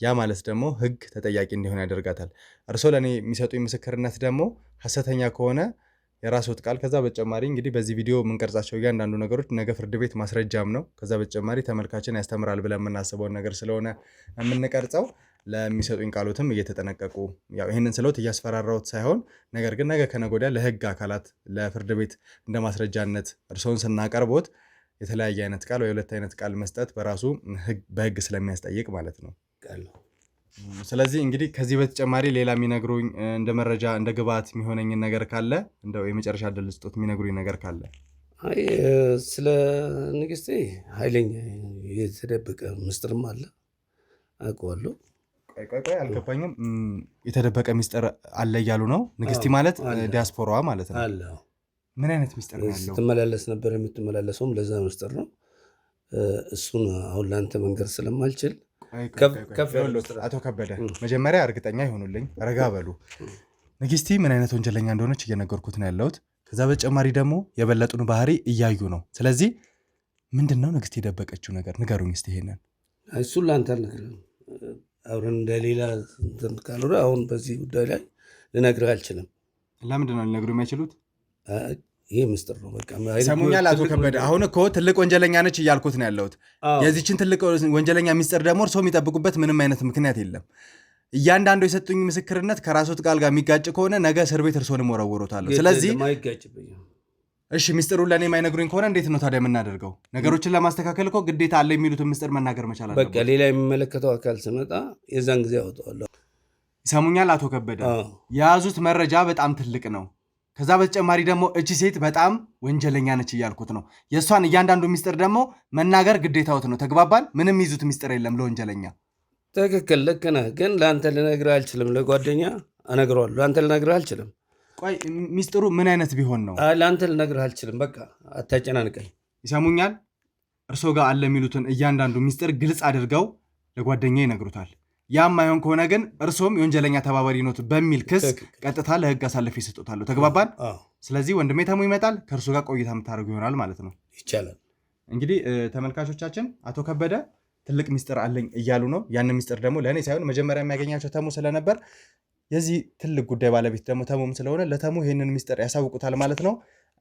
ያ ማለት ደግሞ ህግ ተጠያቂ እንዲሆን ያደርጋታል። እርሶ ለኔ የሚሰጡኝ ምስክርነት ደግሞ ሐሰተኛ ከሆነ የራስዎት ቃል። ከዛ በተጨማሪ እንግዲህ በዚህ ቪዲዮ የምንቀርጻቸው እያንዳንዱ ነገሮች ነገ ፍርድ ቤት ማስረጃም ነው። ከዛ በተጨማሪ ተመልካችን ያስተምራል ብለን የምናስበውን ነገር ስለሆነ የምንቀርጸው ለሚሰጡኝ ቃሎትም እየተጠነቀቁ ያው ይህንን ስሎት እያስፈራራዎት ሳይሆን ነገር ግን ነገ ከነገ ወዲያ ለህግ አካላት ለፍርድ ቤት እንደ ማስረጃነት እርሶን ስናቀርቦት የተለያየ አይነት ቃል ወይ ሁለት አይነት ቃል መስጠት በራሱ በህግ ስለሚያስጠይቅ ማለት ነው። ስለዚህ እንግዲህ ከዚህ በተጨማሪ ሌላ የሚነግሩኝ እንደ መረጃ እንደ ግብዓት የሚሆነኝን ነገር ካለ እንደው የመጨረሻ ዕድል ስጦት የሚነግሩኝ ነገር ካለ። አይ ስለ ንግስቴ ኃይለኛ የተደበቀ ምስጢርም አለ አውቀዋለሁ። ቆይ አልገባኝም። የተደበቀ ምስጢር አለ እያሉ ነው? ንግስቲ ማለት ዲያስፖራዋ ማለት ነው? አለ። ምን አይነት ምስጢር ነው ያለው? ስትመላለስ ነበር የምትመላለሰውም ለዛ ምስጢር ነው። እሱን አሁን ለአንተ መንገር ስለማልችል አቶ ከበደ መጀመሪያ እርግጠኛ ይሆኑልኝ፣ ረጋ በሉ። ንግስቲ ምን አይነት ወንጀለኛ እንደሆነች እየነገርኩት ነው ያለሁት። ከዛ በተጨማሪ ደግሞ የበለጡን ባህሪ እያዩ ነው። ስለዚህ ምንድነው ንግስቲ የደበቀችው ነገር ንገሩኝ እስቲ። ይሄንን እሱን ለአንተ አልነግርህም። አብረን እንደሌላ ካልሆነ አሁን በዚህ ጉዳይ ላይ ልነግርህ አልችልም። ለምንድን ነው ሊነግሩ የማይችሉት? ይሄ ምስጢር ነው። በቃ ሰሙኛል አቶ ከበደ። አሁን እኮ ትልቅ ወንጀለኛ ነች እያልኩት ነው ያለሁት። የዚችን ትልቅ ወንጀለኛ ሚስጥር ደግሞ እርስዎ የሚጠብቁበት ምንም አይነት ምክንያት የለም። እያንዳንዱ የሰጡኝ ምስክርነት ከራስዎት ቃል ጋር የሚጋጭ ከሆነ ነገ እስር ቤት እርስዎንም ወረውሮታለሁ። ስለዚህ እሺ ሚስጥሩን ለእኔ የማይነግሩኝ ከሆነ እንዴት ነው ታዲያ የምናደርገው? ነገሮችን ለማስተካከል እኮ ግዴታ አለ የሚሉትን ምስጥር መናገር መቻል አለበት። በቃ ሌላ የሚመለከተው አካል ስመጣ የዛን ጊዜ ያወጣዋለሁ። ይሰሙኛል አቶ ከበደ? የያዙት መረጃ በጣም ትልቅ ነው። ከዛ በተጨማሪ ደግሞ እቺ ሴት በጣም ወንጀለኛ ነች እያልኩት ነው። የእሷን እያንዳንዱ ሚስጥር ደግሞ መናገር ግዴታዎት ነው። ተግባባን? ምንም ይዙት ሚስጥር የለም ለወንጀለኛ። ትክክል፣ ልክ ነህ። ግን ለአንተ ልነግርህ አልችልም። ለጓደኛ እነግረዋለሁ። ለአንተ ልነግርህ አልችልም። ቆይ ሚስጥሩ ምን አይነት ቢሆን ነው? ለአንተ ልነግርህ አልችልም። በቃ አታጨናንቀኝ። ይሰሙኛል? እርሶ ጋር አለ የሚሉትን እያንዳንዱ ሚስጥር ግልጽ አድርገው ለጓደኛ ይነግሩታል። ያም አይሆን ከሆነ ግን እርሶም የወንጀለኛ ተባባሪ ኖት በሚል ክስ ቀጥታ ለህግ አሳልፌ ይሰጡታለሁ። ተግባባን? ስለዚህ ወንድሜ ተሙ ይመጣል፣ ከእርሶ ጋር ቆይታ የምታደርጉ ይሆናል ማለት ነው። ይቻላል። እንግዲህ ተመልካቾቻችን አቶ ከበደ ትልቅ ሚስጥር አለኝ እያሉ ነው። ያንን ሚስጥር ደግሞ ለእኔ ሳይሆን መጀመሪያ የሚያገኛቸው ተሙ ስለነበር የዚህ ትልቅ ጉዳይ ባለቤት ደግሞ ተሙም ስለሆነ ለተሙ ይህንን ሚስጥር ያሳውቁታል ማለት ነው።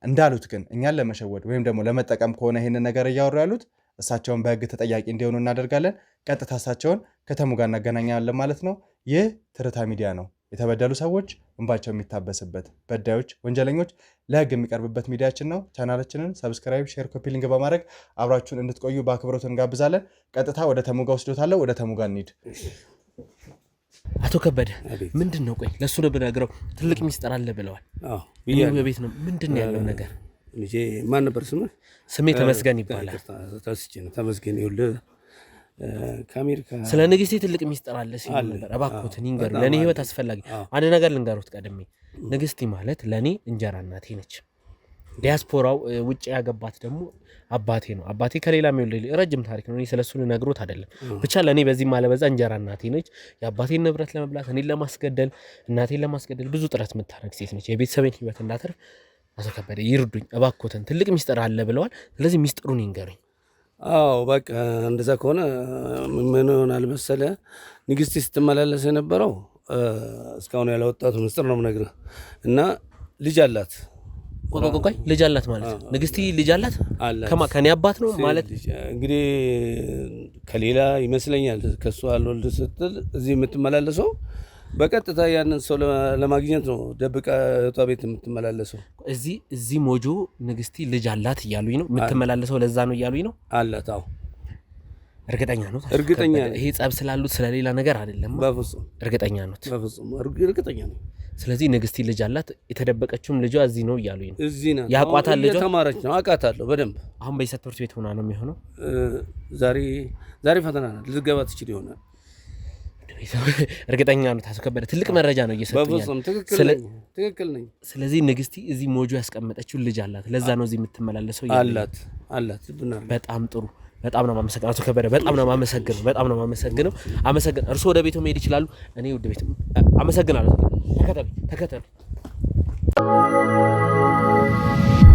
እንዳሉት ግን እኛን ለመሸወድ ወይም ደግሞ ለመጠቀም ከሆነ ይህንን ነገር እያወሩ ያሉት እሳቸውን በህግ ተጠያቂ እንዲሆኑ እናደርጋለን። ቀጥታ እሳቸውን ከተሙ ጋር እናገናኛለን ማለት ነው። ይህ ትርታ ሚዲያ ነው። የተበደሉ ሰዎች እንባቸው የሚታበስበት፣ በዳዮች፣ ወንጀለኞች ለህግ የሚቀርብበት ሚዲያችን ነው። ቻናላችንን ሰብስክራይብ፣ ሼር፣ ኮፒ ሊንክ በማድረግ አብራችሁን እንድትቆዩ በአክብሮት እንጋብዛለን። ቀጥታ ወደ ተሙ ጋር ወስዶታለሁ። ወደ ተሙ ጋር እንሂድ። አቶ ከበደ ምንድን ነው? ቆይ ለእሱ ነው ብነግረው ትልቅ ሚስጥር አለ ብለዋል። በቤት ነው ምንድን ያለው ነገር? ማን ነበር ስምህ? ስሜ ተመስገን ይባላል። ተመስገን ይኸውልህ ከአሜሪካ ስለ ንግስቴ ትልቅ ሚስጥር አለ ሲሉ ነበር። እባክዎትን ይንገሩ፣ ለእኔ ህይወት አስፈላጊ አንድ ነገር ልንገሩት ቀድሜ። ንግስቴ ማለት ለእኔ እንጀራ እናቴ ነች። ዲያስፖራው ውጭ ያገባት ደግሞ አባቴ ነው። አባቴ ከሌላ የሚወልድ ረጅም ታሪክ ነው። እኔ ስለሱ ልነግሮት አይደለም። ብቻ ለእኔ በዚህ ማለበዛ እንጀራ እናቴ ነች። የአባቴን ንብረት ለመብላት እኔን ለማስገደል እናቴን ለማስገደል ብዙ ጥረት የምታደርግ ሴት ነች። የቤተሰቤን ህይወት እንዳተርፍ አቶ ከበደ ይርዱኝ እባክዎትን፣ ትልቅ ሚስጥር አለ ብለዋል። ስለዚህ ሚስጥሩን ይንገሩኝ። አዎ በቃ እንደዛ ከሆነ ምን ሆናል መሰለህ፣ ንግስቴ ስትመላለስ የነበረው እስካሁን ያላወጣቱ ምስጢር ነው የምነግርህ። እና ልጅ አላት። ቆይ ልጅ አላት ማለት ነው? ንግስቴ ልጅ አላት? ከኔ አባት ነው ማለት እንግዲህ ከሌላ ይመስለኛል። ከሱ አልወልድ ስትል እዚህ የምትመላለሰው በቀጥታ ያንን ሰው ለማግኘት ነው። ደብቃ እህቷ ቤት የምትመላለሰው እዚህ ሞጆ ንግስቴ ልጅ አላት እያሉኝ ነው የምትመላለሰው። ለዛ ነው እያሉኝ ነው። አላት? አዎ። እርግጠኛ ነው? እርግጠኛ ነው። ይሄ ጸብ ስላሉት ስለሌላ ነገር አይደለም? በፍጹም እርግጠኛ ነው? በፍጹም እርግጠኛ ነው። ስለዚህ ንግስቴ ልጅ አላት፣ የተደበቀችውም ልጇ እዚህ ነው እያሉኝ ነው። እዚህ ናት። ያቋታል። ልጇ ተማረች ነው። አውቃታለሁ በደንብ። አሁን በይሰት ትምህርት ቤት ሆና ነው የሚሆነው። ዛሬ ፈተና ናት። ልትገባ ትችል ይሆናል። እርግጠኛ ነው? አቶ ከበደ ትልቅ መረጃ ነው እየሰጡኝ። ትክክል ነኝ። ስለዚህ ንግስቴ እዚህ ሞጆ ያስቀመጠችው ልጅ አላት፣ ለዛ ነው እዚህ የምትመላለሰው። አላት። በጣም ጥሩ። በጣም ነው ማመሰግነው አቶ ከበደ። በጣም ነው ማመሰግነው። እርስዎ ወደ ቤቱ መሄድ ይችላሉ። እኔ ወደ ቤት አመሰግናለሁ። ተከተሉ።